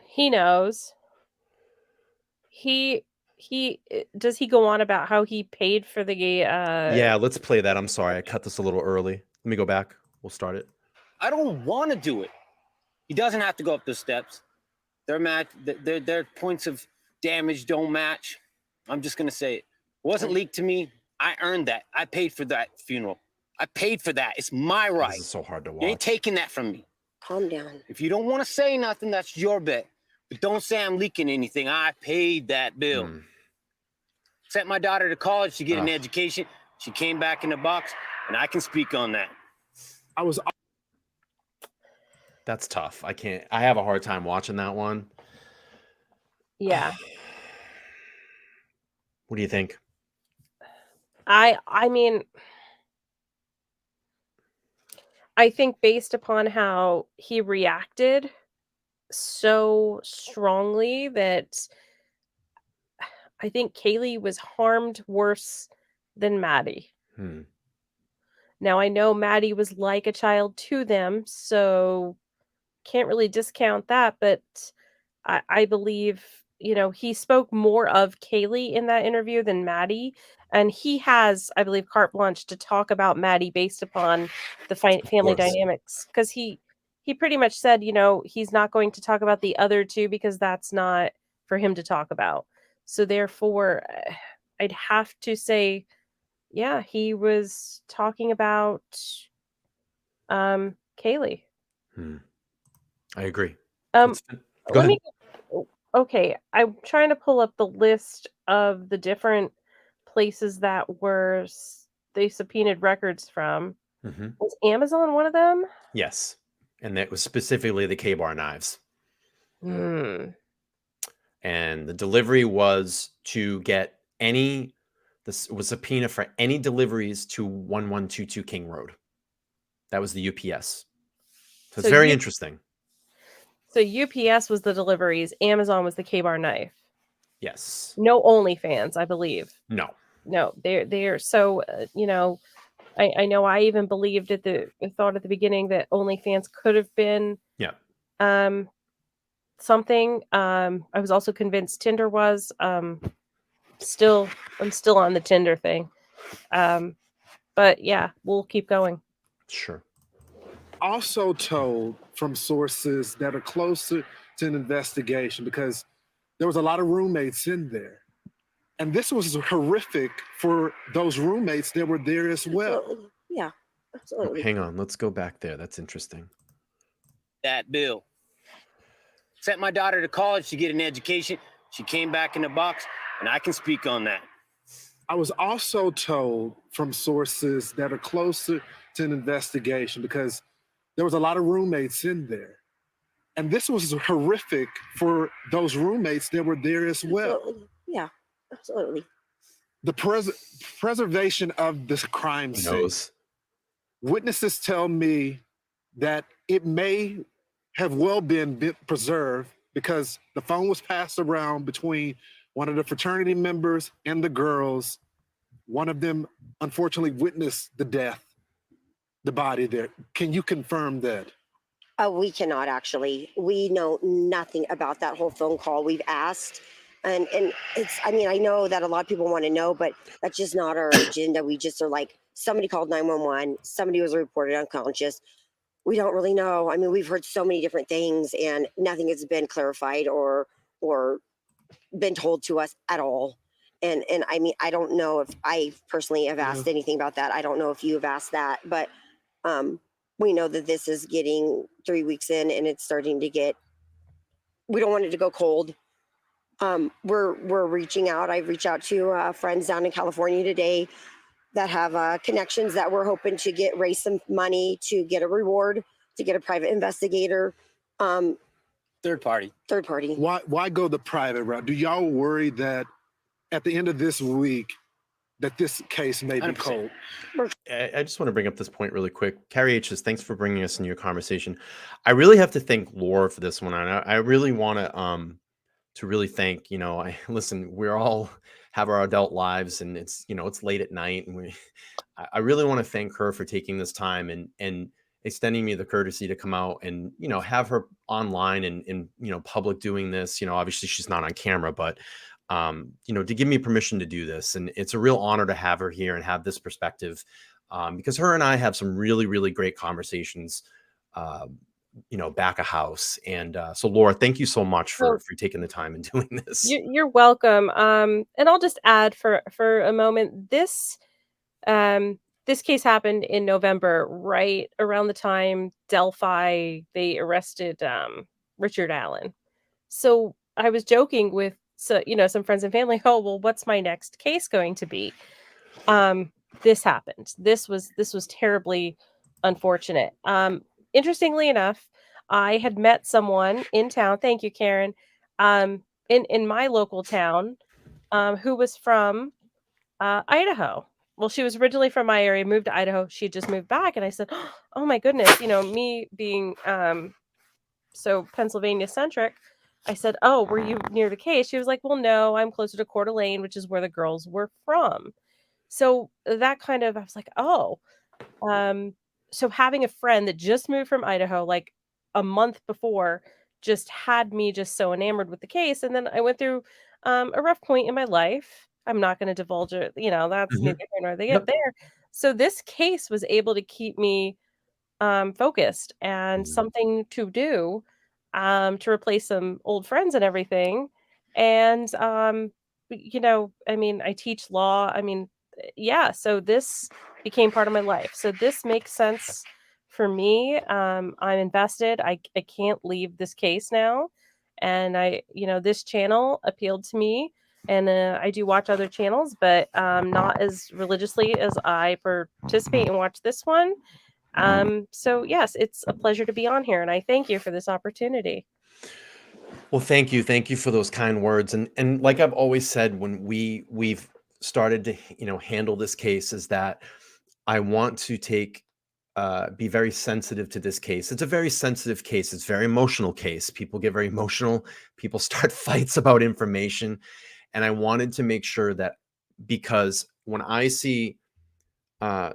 He knows. He does he go on about how he paid for the Yeah, let's play that. I'm sorry, I cut this a little early. Let me go back. We'll start it. I don't want to do it. He doesn't have to go up the steps. Their points of damage don't match. I'm just gonna say it. It wasn't leaked to me. I earned that. I paid for that funeral. I paid for that. It's my right. This is so hard to watch. You ain't taking that from me. Calm down. If you don't want to say nothing, that's your bet. But don't say I'm leaking anything. I paid that bill. Sent my daughter to college to get an education. She came back in the box, and I can speak on that. That's tough. I have a hard time watching that one. Yeah. What do you think? I mean, I think based upon how he reacted so strongly that I think Kaylee was harmed worse than Maddie. Hmm. Now I know Maddie was like a child to them, so can't really discount that, but I believe, he spoke more of Kaylee in that interview than Maddie, and he has, I believe, carte blanche to talk about Maddie based upon the family course. dynamics, because he pretty much said, he's not going to talk about the other two because that's not for him to talk about. So therefore, I'd have to say, yeah, he was talking about Kaylee. I agree. Um, Go let ahead. me. Okay, I'm trying to pull up the list of the different places that they subpoenaed records from. Hmm. Was Amazon one of them? Yes, and that was specifically the K-bar knives. Hmm. And the delivery was to get this was a subpoena for any deliveries to 1122 King Road. That was the UPS. So it's very interesting. So UPS was the deliveries. Amazon was the K-bar knife. Yes. No OnlyFans, I believe. No. No, they're so I know I even believed thought at the beginning that OnlyFans could have been something. I was also convinced Tinder was. I'm still on the Tinder thing. But yeah, we'll keep going. Sure. Also told from sources that are closer to an investigation, because there was a lot of roommates in there. And this was horrific for those roommates that were there as well. Absolutely. Yeah, Oh, absolutely. hang on. Let's go back there. That's interesting. That bill. Sent my daughter to college to get an education. She came back in the box, and I can speak on that. I was also told from sources that are closer to an investigation, because there was a lot of roommates in there. And this was horrific for those roommates that were there as well. Absolutely. Yeah, absolutely. The preservation of this crime scene. Witnesses tell me that it may have well been preserved because the phone was passed around between one of the fraternity members and the girls. One of them unfortunately witnessed the death, the body there. Can you confirm that? We cannot actually. We know nothing about that whole phone call. We've asked, and it's. I mean, I know that a lot of people want to know, but that's just not our agenda. We just are like, somebody called 911. Somebody was reported unconscious. We don't really know. I mean, we've heard so many different things, and nothing has been clarified or been told to us at all. And I mean, I don't know if I personally have asked anything about that. I don't know if you have asked that, but we know that this is getting 3 weeks in, and it's starting to get. We don't want it to go cold. We're reaching out. I've reached out to friends down in California today that have connections that we're hoping to raise some money to get a reward, to get a private investigator. Third party. Why go the private route? Do y'all worry that at the end of this week that this case may be 100%. cold? I just want to bring up this point really quick. Carrie H says, thanks for bringing us into your conversation. I really have to thank Laura for this one. And I really want to really thank, listen, we're all have our adult lives, and it's, it's late at night, and I really want to thank her for taking this time and extending me the courtesy to come out and, have her online and public doing this. Obviously she's not on camera, but to give me permission to do this. And it's a real honor to have her here and have this perspective, because her and I have some really, really great conversations, back of house. And so Laura, thank you so much for taking the time and doing this. You're welcome. And I'll just add for a moment, this case happened in November, right around the time Delphi, they arrested Richard Allen. So I was joking with some friends and family, oh, well, what's my next case going to be? This happened. This was terribly unfortunate. Interestingly enough, I had met someone in town. Thank you, Karen. In my local town, who was from Idaho. well, she was originally from my area, moved to Idaho. She just moved back, and I said, "Oh my goodness!" Me being so Pennsylvania centric, I said, "Oh, were you near the case?" She was like, "Well, no, I'm closer to Coeur d'Alene, which is where the girls were from." So that kind of, I was like, "Oh." So having a friend that just moved from Idaho, like a month before, just had me just so enamored with the case. And then I went through a rough point in my life. I'm not going to divulge it. That's neither here nor Yep. there. So this case was able to keep me focused and something to do to replace some old friends and everything. And I teach law. Yeah, so this became part of my life. So this makes sense for me. I'm invested. I can't leave this case now. And this channel appealed to me. And I do watch other channels, but not as religiously as I participate and watch this one. So yes, it's a pleasure to be on here, and I thank you for this opportunity. Well, thank you. Thank you for those kind words. And like I've always said, when we've started to, handle this case, is that I want to be very sensitive to this case. It's a very sensitive case. It's a very emotional case. People get very emotional. People start fights about information. And I wanted to make sure that, because when I see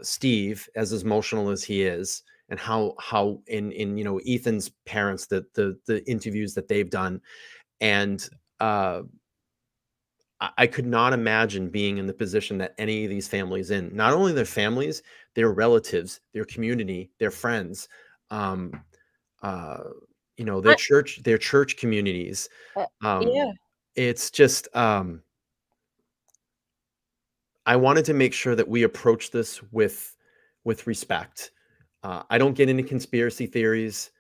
Steve as emotional as he is, and how in Ethan's parents, the interviews that they've done, and I could not imagine being in the position that any of these families in. Not only their families, their relatives, their community, their friends, um, their church communities. Yeah. It's just I wanted to make sure that we approach this with respect. I don't get into conspiracy theories.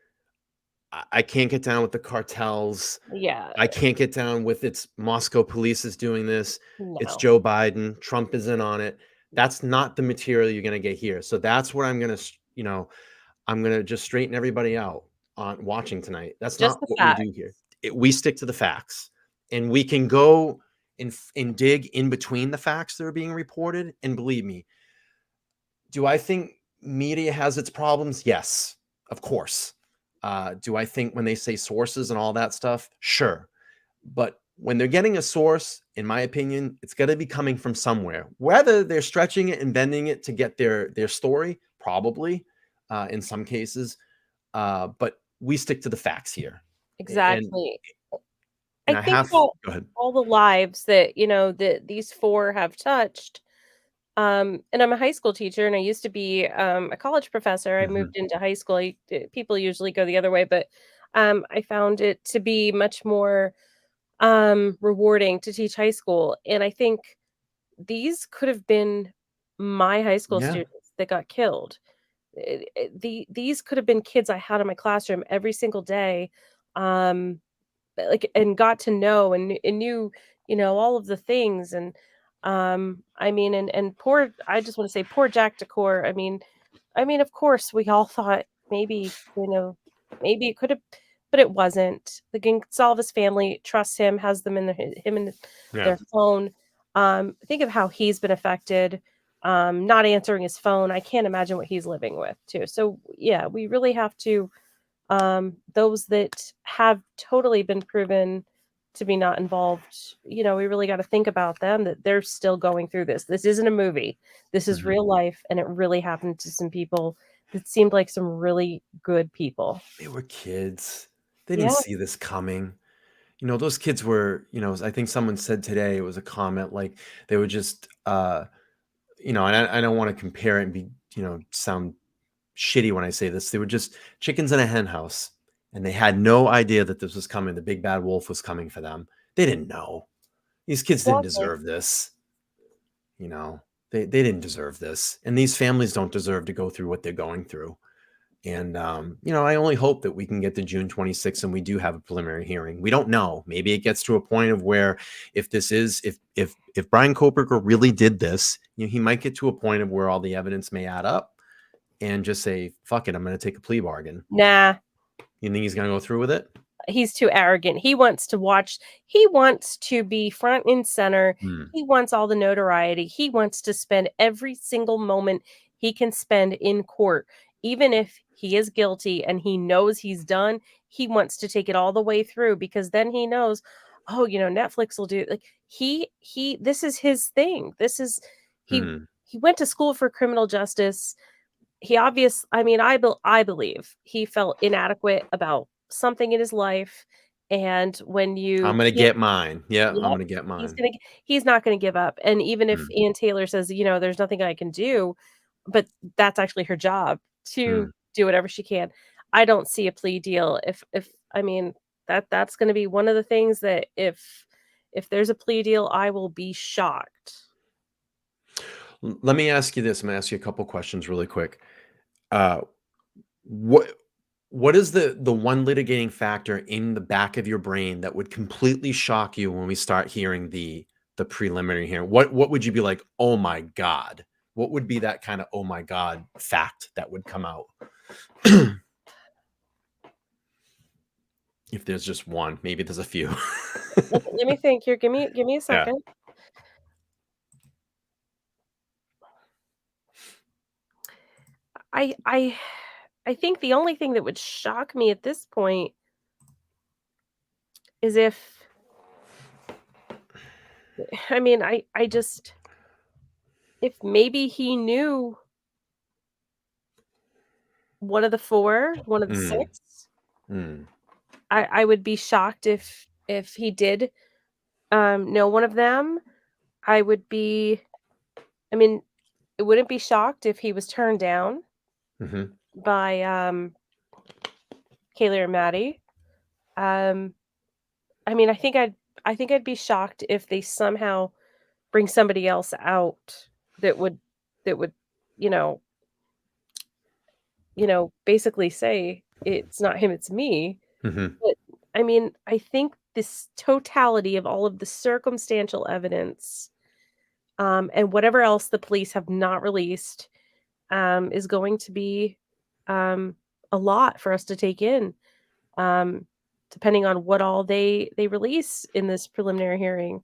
I can't get down with the cartels. Yeah. I can't get down with it's Moscow police is doing this. It's No. Joe Biden. Trump is in on it. That's not the material you're going to get here. So that's what I'm going to, I'm going to just straighten everybody out on watching tonight. That's Just not the what we facts. do here. We stick to the facts, and we can go and dig in between the facts that are being reported. And believe me, do I think media has its problems? Yes, of course. Do I think when they say sources and all that stuff? Sure. But when they're getting a source, in my opinion, it's got to be coming from somewhere. Whether they're stretching it and bending it to get their story, probably in some cases. But we stick to the facts here. Exactly. And I I think have. about Go ahead. all the lives that that these four have touched. And I'm a high school teacher, and I used to be a college professor. I moved into high school. People usually go the other way, but I found it to be much more rewarding to teach high school. And I think these could have been my high school Yeah. students that got killed. These could have been kids I had in my classroom every single day, and got to know and knew, all of the things. And and poor, I just want to say poor Jack Decor. Of course we all thought maybe, maybe it could have, but it wasn't. The Gonsalves family trusts him, has them in him in their phone. Think of how he's been affected, not answering his phone. I can't imagine what he's living with too. So yeah, we really have to, those that have totally been proven to be not involved, we really got to think about them, that they're still going through this. This isn't a movie. This is real life, and it really happened to some people that seemed like some really good people. They were kids. They Yeah. didn't see this coming. Those kids were, I think someone said today, it was a comment, like they were just, and I don't want to compare it and be, sound shitty when I say this. They were just chickens in a hen house, and they had no idea that this was coming. The big bad wolf was coming for them. They didn't know. These kids didn't deserve this. They didn't deserve this. And these families don't deserve to go through what they're going through. And, I only hope that we can get to June 26th and we do have a preliminary hearing. We don't know. Maybe it gets to a point of where if Bryan Kohberger really did this, he might get to a point of where all the evidence may add up and just say, fuck it, I'm going to take a plea bargain. Nah. You think he's going to go through with it? He's too arrogant. He wants to watch. He wants to be front and center. He wants all the notoriety. He wants to spend every single moment he can spend in court, even if he is guilty and he knows he's done. He wants to take it all the way through, because then he knows, oh, Netflix will do, like, this is his thing. This is he went to school for criminal justice. I believe he felt inadequate about something in his life, and when you I'm gonna get mine. Yeah, I'm Yep, gonna get mine. he's not gonna give up. And even if Ann Taylor says, there's nothing I can do, but that's actually her job to do whatever she can. I don't see a plea deal. That's gonna be one of the things that if there's a plea deal, I will be shocked. Let me ask you this. I'm gonna ask you a couple questions really quick. What is the one litigating factor in the back of your brain that would completely shock you when we start hearing the preliminary hearing? What would you be like, oh my God? What would be that kind of oh my God fact that would come out? If there's just one, maybe there's a few. Let me think here. Give me a second. I think the only thing that would shock me at this point is if if maybe he knew one of the four, one of the six. I would be shocked if he did know one of them. It wouldn't be shocked if he was turned down by Kaylee or Maddie. I think I'd be shocked if they somehow bring somebody else out that would basically say it's not him, it's me. But I think this totality of all of the circumstantial evidence, and whatever else the police have not released, is going to be a lot for us to take in, depending on what all they release in this preliminary hearing.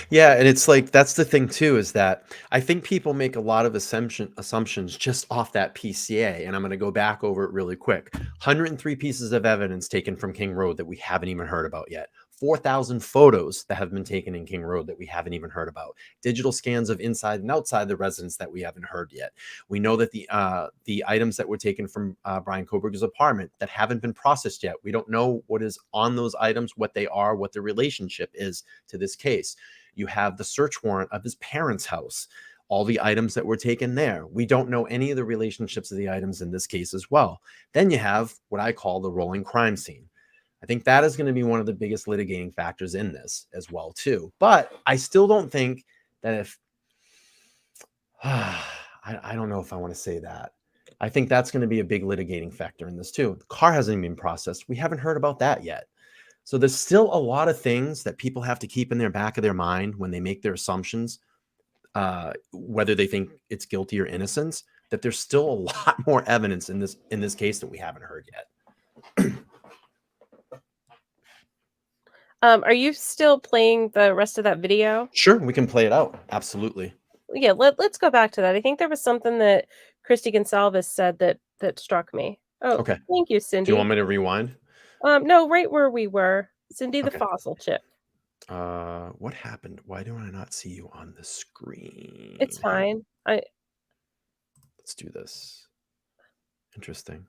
Yeah, and it's like that's the thing too, is that I think people make a lot of assumptions just off that PCA, and I'm going to go back over it really quick. 103 pieces of evidence taken from King Road that we haven't even heard about yet. 4,000 photos that have been taken in King Road that we haven't even heard about. Digital scans of inside and outside the residence that we haven't heard yet. We know that the items that were taken from Bryan Kohberger's apartment that haven't been processed yet. We don't know what is on those items, what they are, what the relationship is to this case. You have the search warrant of his parents' house, all the items that were taken there. We don't know any of the relationships of the items in this case as well. Then you have what I call the rolling crime scene. I think that is going to be one of the biggest litigating factors in this as well too. But I still don't think that if I don't know if I want to say that. I think that's going to be a big litigating factor in this too. The car hasn't even been processed. We haven't heard about that yet. So there's still a lot of things that people have to keep in their back of their mind when they make their assumptions, whether they think it's guilty or innocence, that there's still a lot more evidence in this case that we haven't heard yet. Are you still playing the rest of that video? Sure, we can play it out. Absolutely. Yeah, let's go back to that. I think there was something that Christy Gonsalves said that struck me. Oh, okay. Thank you, Cindy. Do you want me to rewind? No, right where we were. Cindy the fossil chick. What happened? Why do I not see you on the screen? It's fine. Let's do this. Interesting.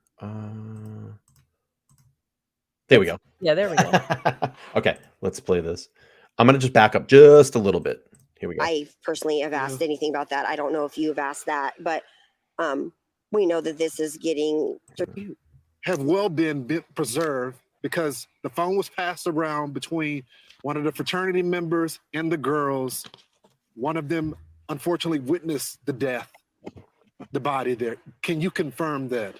There we go. Yeah, there we go. Okay, let's play this. I'm gonna just back up just a little bit. Here we go. I personally have asked anything about that. I don't know if you've asked that, but we know that this is getting have well been preserved because the phone was passed around between one of the fraternity members and the girls. One of them unfortunately witnessed the death, the body there. Can you confirm that?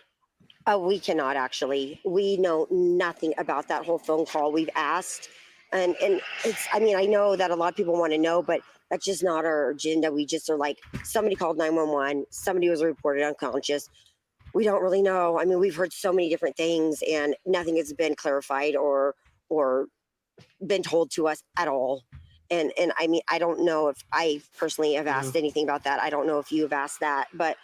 We cannot actually. We know nothing about that whole phone call. We've asked, and it's, I know that a lot of people want to know, but that's just not our agenda. We just are like, somebody called 911, somebody was reported unconscious. We don't really know. We've heard so many different things and nothing has been clarified or or been told to us at all. And I mean, I don't know if I personally have asked anything about that. I don't know if you have asked that, but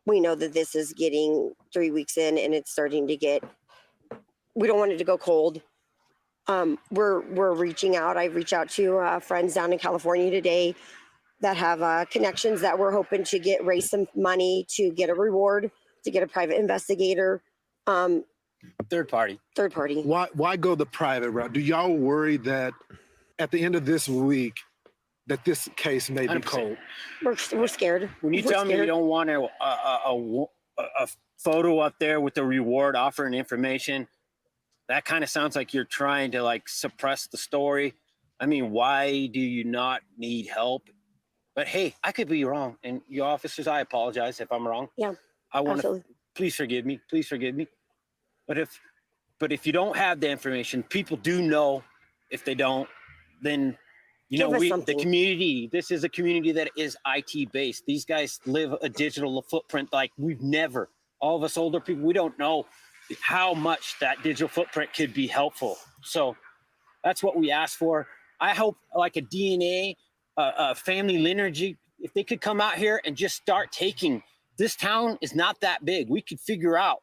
we know that this is getting 3 weeks in and it's starting to get, we don't want it to go cold. We're reaching out. I've reached out to friends down in California today that have connections that we're hoping to raise some money to get a reward, to get a private investigator. Third party. Why go the private route? Do y'all worry that at the end of this week that this case may be 100%. cold? We're scared. When you tell me you don't want a photo up there with the reward offering information, that kind of sounds like you're trying to like suppress the story. I mean, why do you not need help? But hey, I could be wrong. And your officers, I apologize if I'm wrong. Yeah. I want to, please forgive me. Please forgive me. But if you don't have the information, people do know. If they don't, then you know, the community, this is a community that is IT based. These guys live a digital footprint like we've never. All of us older people, we don't know how much that digital footprint could be helpful. So that's what we ask for. I hope like a DNA, a family lineage, if they could come out here and just start taking, this town is not that big. We could figure out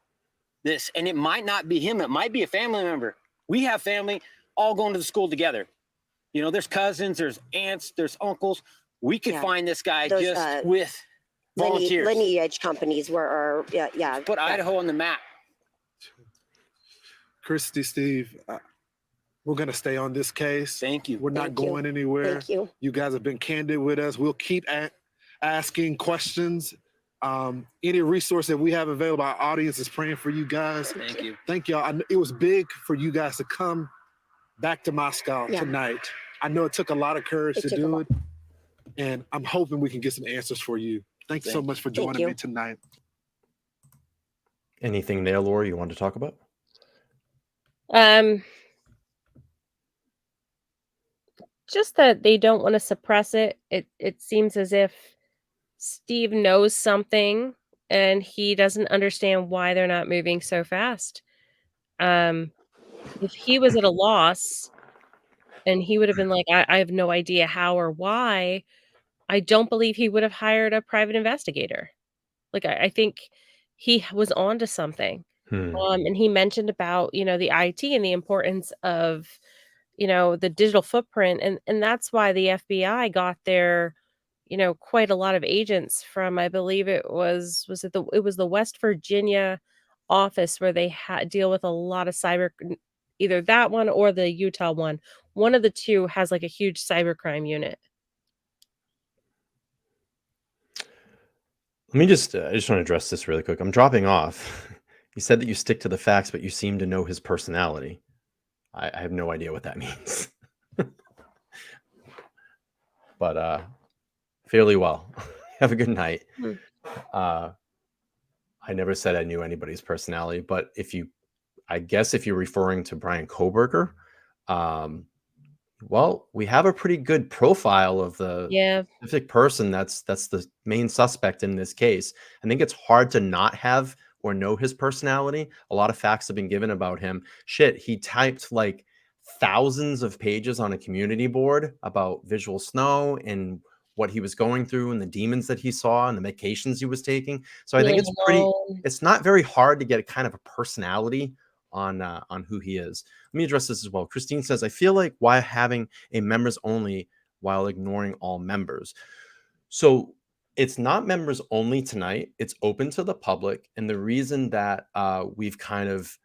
this, and it might not be him. It might be a family member. We have family all going to the school together. You know, there's cousins, there's aunts, there's uncles. We could find this guy just with volunteers. Lineage companies where put Idaho on the map. Christy, Steve, we're going to stay on this case. Thank you. We're not going anywhere. Thank you. You guys have been candid with us. We'll keep asking questions. Any resource that we have available, our audience is praying for you guys. Thank you. Thank y'all. It was big for you guys to come back to Moscow tonight. I know it took a lot of courage to do it, and I'm hoping we can get some answers for you. Thank you so much for joining me tonight. Anything there, Laura, you want to talk about? Just that they don't want to suppress it. It seems as if Steve knows something and he doesn't understand why they're not moving so fast. If he was at a loss and he would have been like, I have no idea how or why, I don't believe he would have hired a private investigator. Like, I think he was onto something. And he mentioned about, you know, the IT and the importance of, you know, the digital footprint. And that's why the FBI got their, you know, quite a lot of agents from, I believe it was the West Virginia office where they deal with a lot of cyber, either that one or the Utah one. One of the two has like a huge cybercrime unit. Let me just, I just want to address this really quick. I'm dropping off. You said that you stick to the facts, but you seem to know his personality. I have no idea what that means. But fairly well. Have a good night. I never said I knew anybody's personality, but I guess if you're referring to Bryan Kohberger, well, we have a pretty good profile of the specific person that's the main suspect in this case. I think it's hard to not have or know his personality. A lot of facts have been given about him. Shit, he typed like thousands of pages on a community board about visual snow and what he was going through and the demons that he saw and the medications he was taking. So I think it's not very hard to get a kind of a personality on who he is. Let me address this as well. Christine says, I feel like why having a members only while ignoring all members. So it's not members only tonight. It's open to the public. And the reason that we've kind of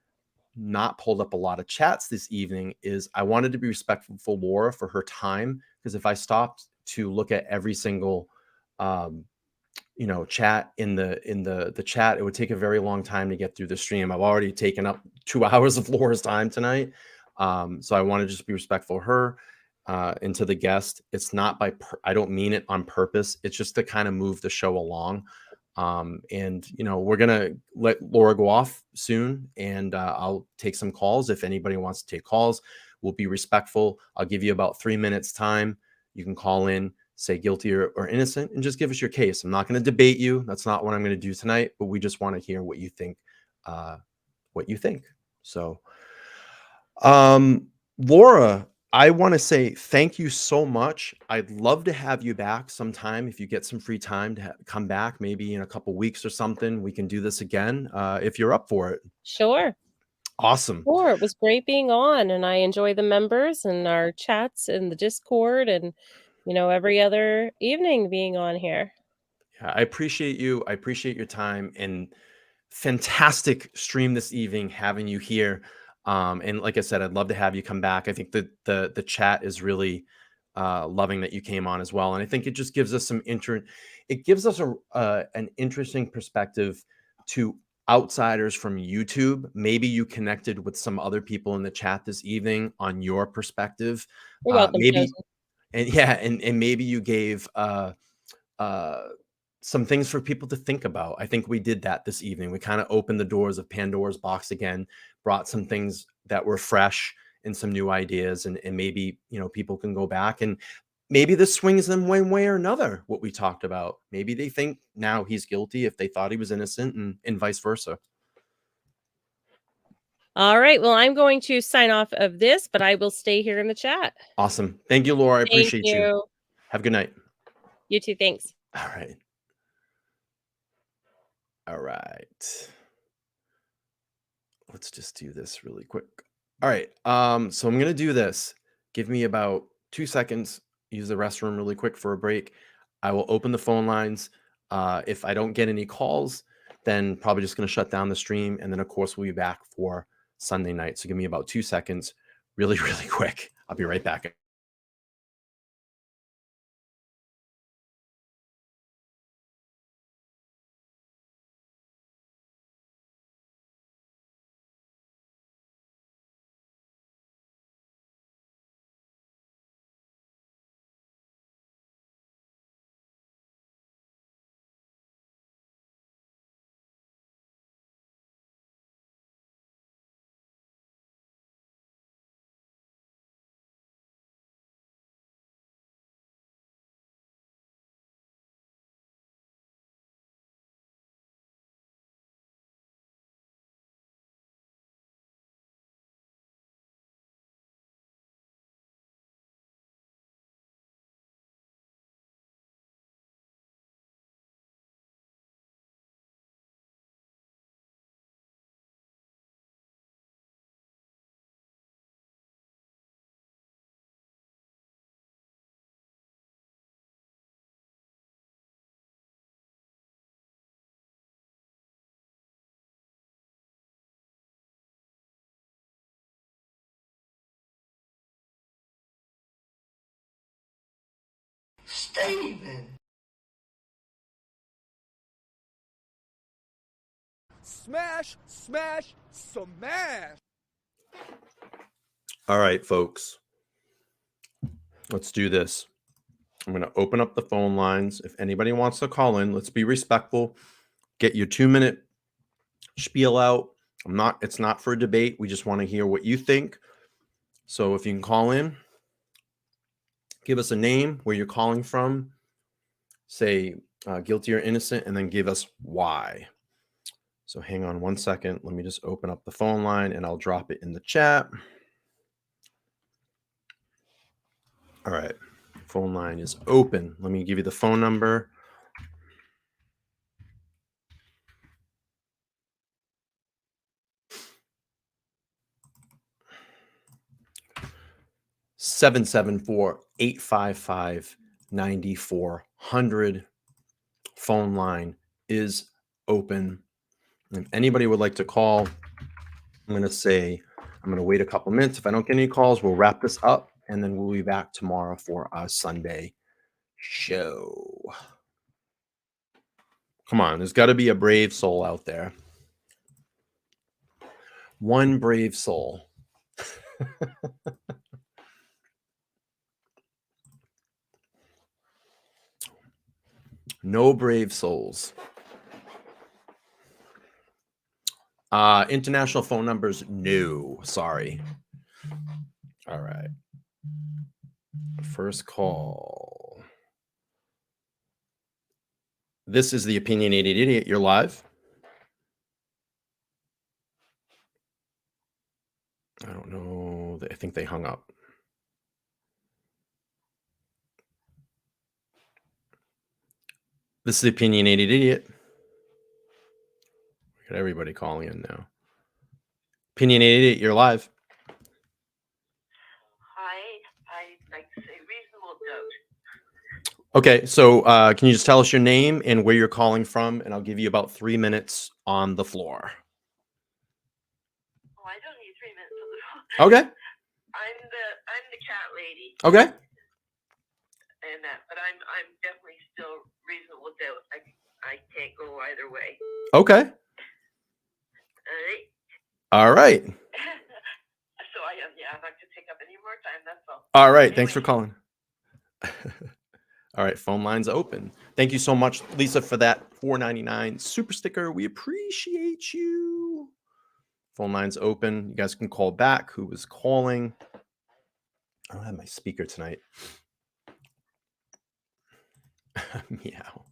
not pulled up a lot of chats this evening is I wanted to be respectful for Laura for her time. Because if I stopped to look at every single chat in the chat, it would take a very long time to get through the stream. I've already taken up 2 hours of Laura's time tonight. So I want to just be respectful of her and to the guest. It's not I don't mean it on purpose. It's just to kind of move the show along. And we're going to let Laura go off soon, and I'll take some calls. If anybody wants to take calls, we'll be respectful. I'll give you about 3 minutes time. You can call in, say guilty or innocent, and just give us your case. I'm not going to debate you. That's not what I'm going to do tonight, but we just want to hear what you think, So Laura, I want to say thank you so much. I'd love to have you back sometime if you get some free time to come back, maybe in a couple weeks or something. We can do this again if you're up for it. Sure. Awesome. Sure. It was great being on, and I enjoy the members and our chats in the Discord and, every other evening being on here. Yeah, I appreciate you. I appreciate your time and fantastic stream this evening having you here. And like I said, I'd love to have you come back. I think that the chat is really loving that you came on as well. And I think it just gives us it gives us an interesting perspective to outsiders from YouTube. Maybe you connected with some other people in the chat this evening on your perspective. You're welcome, Maybe, Chosen. and yeah, and maybe you gave some things for people to think about. I think we did that this evening. We kind of opened the doors of Pandora's box again, brought some things that were fresh and some new ideas, and maybe people can go back and maybe this swings them one way or another. What we talked about, maybe they think now he's guilty if they thought he was innocent, and vice versa. All right. Well, I'm going to sign off of this, but I will stay here in the chat. Awesome. Thank you, Laura. I appreciate Thank you. Have a good night. You too. Thanks. All right. All right. Let's just do this really quick. All right. So I'm going to do this. Give me about 2 seconds. Use the restroom really quick for a break. I will open the phone lines. If I don't get any calls, then probably just going to shut down the stream. And then, of course, we'll be back for Sunday night. So give me about 2 seconds. Really, really quick. I'll be right back. Steven. Smash, smash, smash. All right, folks. Let's do this. I'm going to open up the phone lines. If anybody wants to call in, let's be respectful. Get your 2-minute spiel out. It's not for a debate. We just want to hear what you think. So if you can call in, give us a name, where you're calling from, say guilty or innocent, and then give us why. So hang on 1 second. Let me just open up the phone line and I'll drop it in the chat. All right. Phone line is open. Let me give you the phone number. (774-855-9400). Phone line is open. If anybody would like to call, I'm going to wait a couple minutes. If I don't get any calls, we'll wrap this up and then we'll be back tomorrow for our Sunday show. Come on, there's got to be a brave soul out there. One brave soul. No brave souls. International phone numbers, no. Sorry. All right. First call. This is the Opinionated Idiot. You're live. I don't know. I think they hung up. This is the Opinionated Idiot. We got everybody calling in now. Opinionated Idiot, you're live. Hi, I'd like to say reasonable doubt. Okay, so can you just tell us your name and where you're calling from, and I'll give you about 3 minutes on the floor. Oh, I don't need 3 minutes on the phone. Okay. I'm the cat lady. Okay. And but I'm definitely still reasonable doubt. I can't go either way. Okay. All right. All right. So I'm not going to take up any more time. That's all. All right. Anyway. Thanks for calling. All right. Phone lines open. Thank you so much, Lisa, for that $4.99 super sticker. We appreciate you. Phone lines open. You guys can call back. Who was calling? I don't have my speaker tonight. Meow.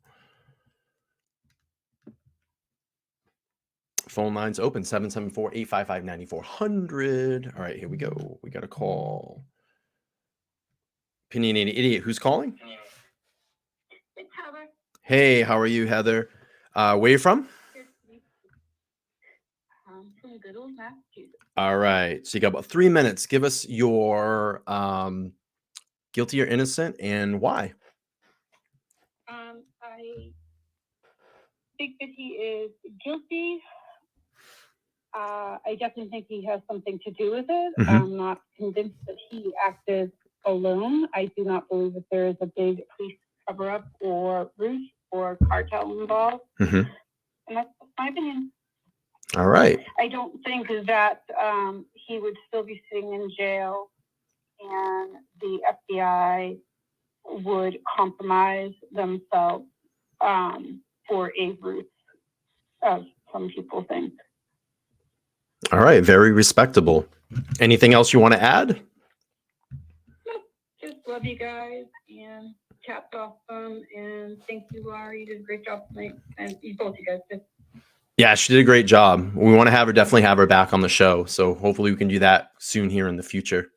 Phone lines open 774-855-9400. All right, here we go. We got a call. Opinionated Idiot. Who's calling? It's Heather. Hey, how are you, Heather? Where are you from? From good old Massachusetts. All right. So you got about 3 minutes. Give us your guilty or innocent and why. I think that he is guilty. I definitely think he has something to do with it. Mhm. I'm not convinced that he acted alone. I do not believe that there is a big police cover-up or ruse or cartel involved. Mhm. And that's my opinion. All right. I don't think that he would still be sitting in jail and the FBI would compromise themselves for a ruse, as some people think. All right. Very respectable. Anything else you want to add? Just love you guys and chat's awesome and thank you, Laura. You did a great job tonight. And you both, you guys did. Yeah, she did a great job. We want to definitely have her back on the show. So hopefully we can do that soon here in the future.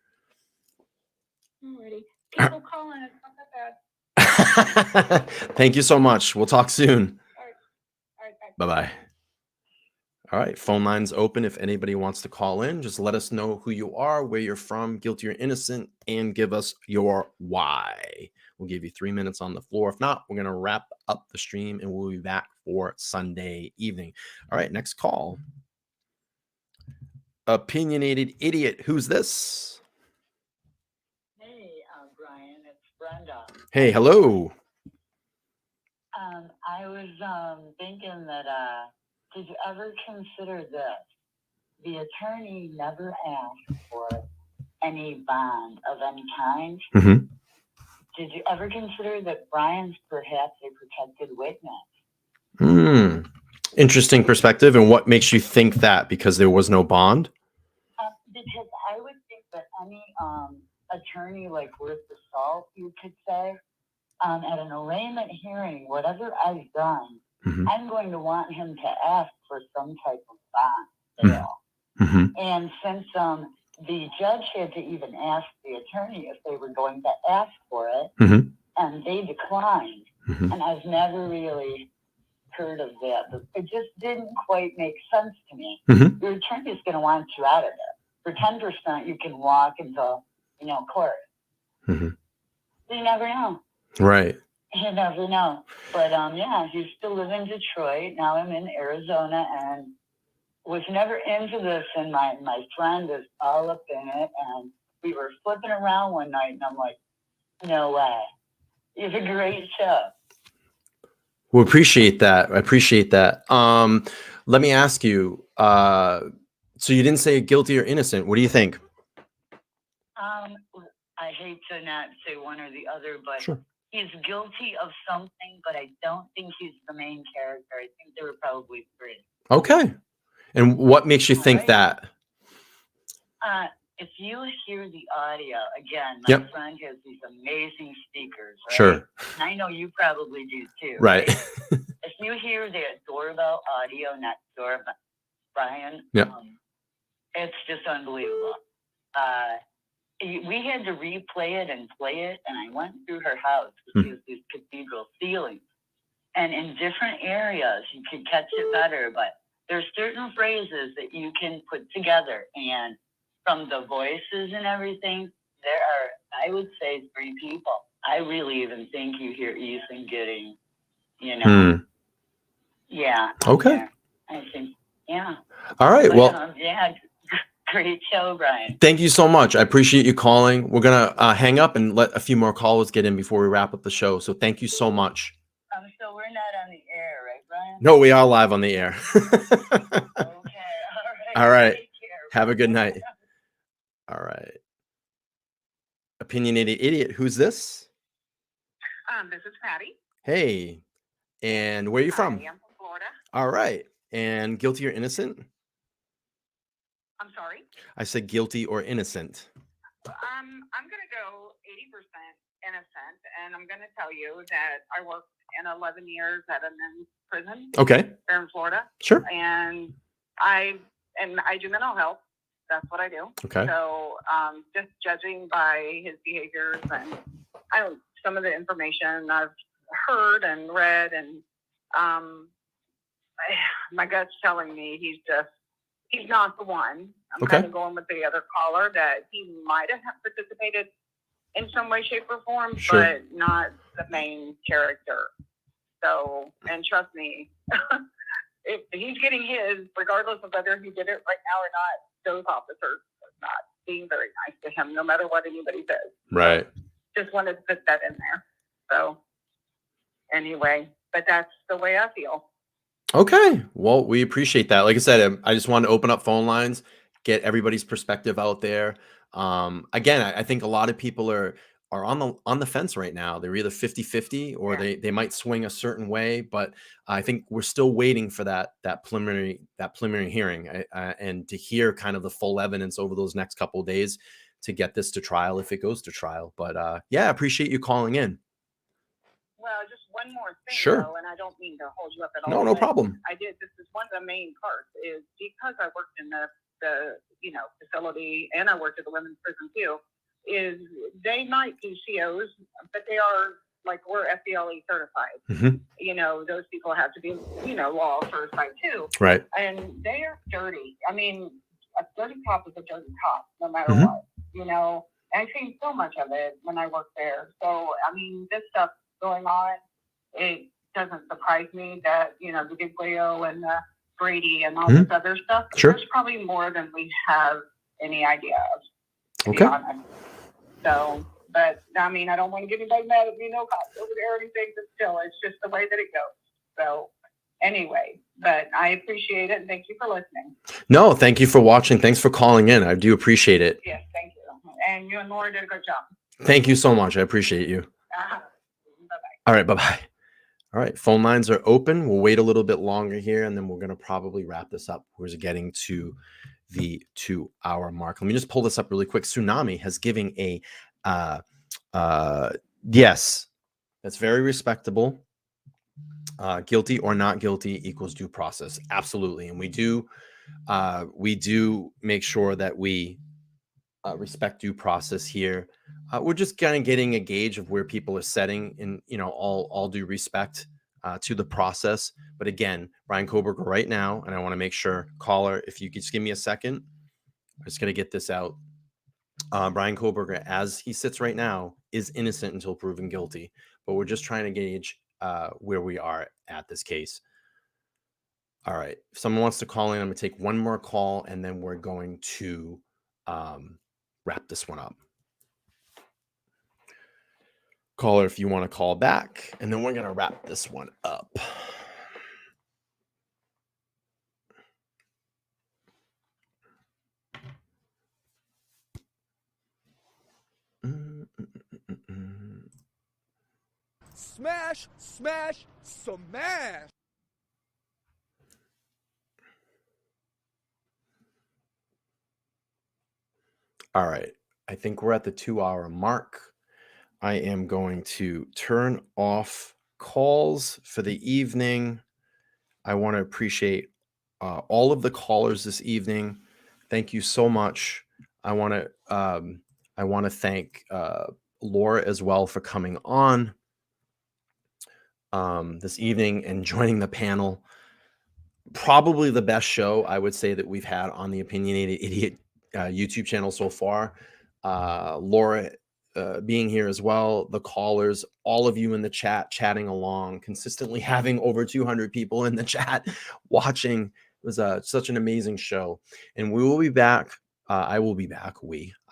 Alrighty. People calling, it's not that bad. Thank you so much. We'll talk soon. All right, Bye-bye. All right, phone lines open. If anybody wants to call in, just let us know who you are, where you're from, guilty or innocent, and give us your why. We'll give you 3 minutes on the floor. If not, we're going to wrap up the stream and we'll be back for Sunday evening. All right, next call. Opinionated Idiot. Who's this? Hey, Brian, it's Brenda. Hey, hello. I was thinking that, did you ever consider this? The attorney never asked for any bond of any kind. Mm-hmm. Did you ever consider that Brian's perhaps a protected witness? Interesting perspective. And what makes you think that? Because there was no bond? Because I would think that any attorney, like worth the salt, you could say, at an arraignment hearing, whatever I've done, Mm-hmm. I'm going to want him to ask for some type of bond bail. Mm-hmm. And since the judge had to even ask the attorney if they were going to ask for it, Mm-hmm. and they declined, Mm-hmm. and I've never really heard of that. It just didn't quite make sense to me. Mm-hmm. Your attorney's going to want you out of there. For 10%, you can walk into, court. Mm-hmm. You never know. Right. You never know. But yeah, he still lives in Detroit. Now I'm in Arizona and was never into this. And my friend is all up in it. And we were flipping around one night and I'm like, no way. It's a great show. We appreciate that. I appreciate that. Let me ask you, so you didn't say guilty or innocent. What do you think? I hate to not say one or the other, but Sure. He's guilty of something, but I don't think he's the main character. I think there were probably 3. Okay. And what makes you think that? If you hear the audio, again, my Yep. friend has these amazing speakers, right? Sure. And I know you probably do too. Right. If you hear that doorbell audio next door, Brian, Yep. it's just unbelievable. we had to replay it and play it, and I went through her house. She has these cathedral ceilings, and in different areas you could catch it better, but there's certain phrases that you can put together, and from the voices and everything, there are, I would say, 3 people. I really even think you hear Ethan getting, yeah. Okay. There. I think, yeah. All right. But, Well, yeah, great show, Brian. thank you so much. I appreciate you calling. We're going to hang up and let a few more callers get in before we wrap up the show. So thank you so much. So we're not on the air, right, Brian? No, we are live on the air. Okay. All right. Have a good night. All right. Opinionated Idiot. Who's this? This is Patty. Hey. And where are you from? I am from Florida. All right. And guilty or innocent? I'm sorry? I said guilty or innocent. I'm going to go 80% innocent, and I'm going to tell you that I worked in 11 years at a men's prison. Okay. Here in Florida. Sure. And I do mental health. That's what I do. Okay. So just judging by his behaviors and some of the information I've heard and read, and my gut's telling me he's not the one. I'm kind of going with the other caller that he might have participated in some way, shape, or form, Sure. but not the main character. So, and trust me, if he's getting his, regardless of whether he did it right now or not, those officers are not being very nice to him, no matter what anybody says. Right. Just wanted to put that in there. So, anyway, but that's the way I feel. Okay. Well, we appreciate that. Like I said, I just wanted to open up phone lines, get everybody's perspective out there. Again, I think a lot of people are on the fence right now. They're either 50-50 or they might swing a certain way, but I think we're still waiting for that preliminary hearing and to hear kind of the full evidence over those next couple of days to get this to trial if it goes to trial. But yeah, I appreciate you calling in. Well, just one more thing, Sure. though, and I don't mean to hold you up at No, all. no but problem. This is one of the main parts, is because I worked in the facility, and I worked at the women's prison too, is they might be COs, but they are, like, we're FBLE certified. Mm-hmm. Those people have to be, law certified too. Right. And they are dirty. I mean, a dirty cop is a dirty cop, no matter Mhm. what, And I've seen so much of it when I worked there. So, I mean, this stuff going on, it doesn't surprise me that, the Big Leo and the Brady and all this other stuff. Sure. There's probably more than we have any idea of, to be Okay. honest. So, but, I mean, I don't want to get anybody mad at me, no cops over there or anything, but still, it's just the way that it goes. So, anyway, but I appreciate it, and thank you for listening. No, thank you for watching. Thanks for calling in. I do appreciate it. Yes, thank you. And you and Laura did a good job. Thank you so much. I appreciate you. Bye-bye. All right. Bye-bye. All right. Phone lines are open. We'll wait a little bit longer here, and then we're going to probably wrap this up. We're getting to the 2-hour mark. Let me just pull this up really quick. Tsunami has given a yes. That's very respectable. Guilty or not guilty equals due process. Absolutely. And we do make sure that we respect due process here. We're just kind of getting a gauge of where people are setting in, all due respect to the process. But again, Bryan Kohberger right now, and I want to make sure, caller, if you could just give me a second, I'm just going to get this out. Bryan Kohberger, as he sits right now, is innocent until proven guilty. But we're just trying to gauge where we are at this case. All right. If someone wants to call in, I'm going to take one more call, and then we're going to wrap this one up. Caller, if you want to call back, and then we're going to wrap this one up. Smash, smash, smash. All right. I think we're at the 2-hour mark. I am going to turn off calls for the evening. I want to appreciate all of the callers this evening. Thank you so much I want to thank Laura as well for coming on this evening and joining the panel. Probably the best show I would say that we've had on the Opinionated Idiot YouTube channel so far. Laura being here as well, the callers, all of you in the chat chatting along, consistently having over 200 people in the chat watching. It was such an amazing show. And we will be back. I will be back.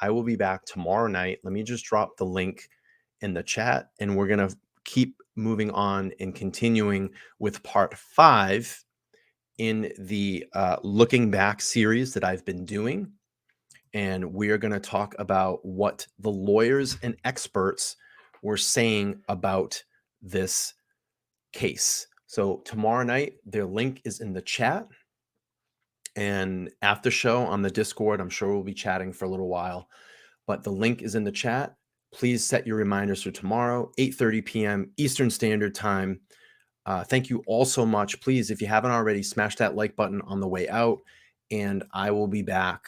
I will be back tomorrow night. Let me just drop the link in the chat, and we're going to keep moving on and continuing with part 5 in the Looking Back series that I've been doing. And we are going to talk about what the lawyers and experts were saying about this case. So tomorrow night, their link is in the chat. And after show on the Discord, I'm sure we'll be chatting for a little while. But the link is in the chat. Please set your reminders for tomorrow, 8:30 p.m. Eastern Standard Time. Thank you all so much. Please, if you haven't already, smash that like button on the way out. And I will be back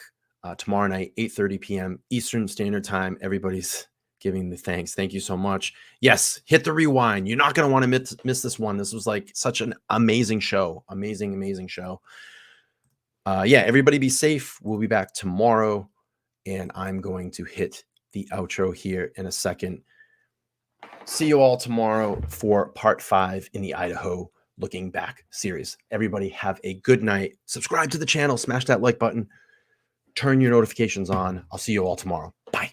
tomorrow night, 8:30 p.m. Eastern Standard Time. Everybody's giving the thanks. Thank you so much. Yes, hit the rewind. You're not going to want to miss this one. This was like such an amazing show. Amazing show. Yeah, everybody be safe. We'll be back tomorrow. And I'm going to hit the outro here in a second. See you all tomorrow for part 5 in the Idaho Looking Back series. Everybody have a good night. Subscribe to the channel. Smash that like button. Turn your notifications on. I'll see you all tomorrow. Bye.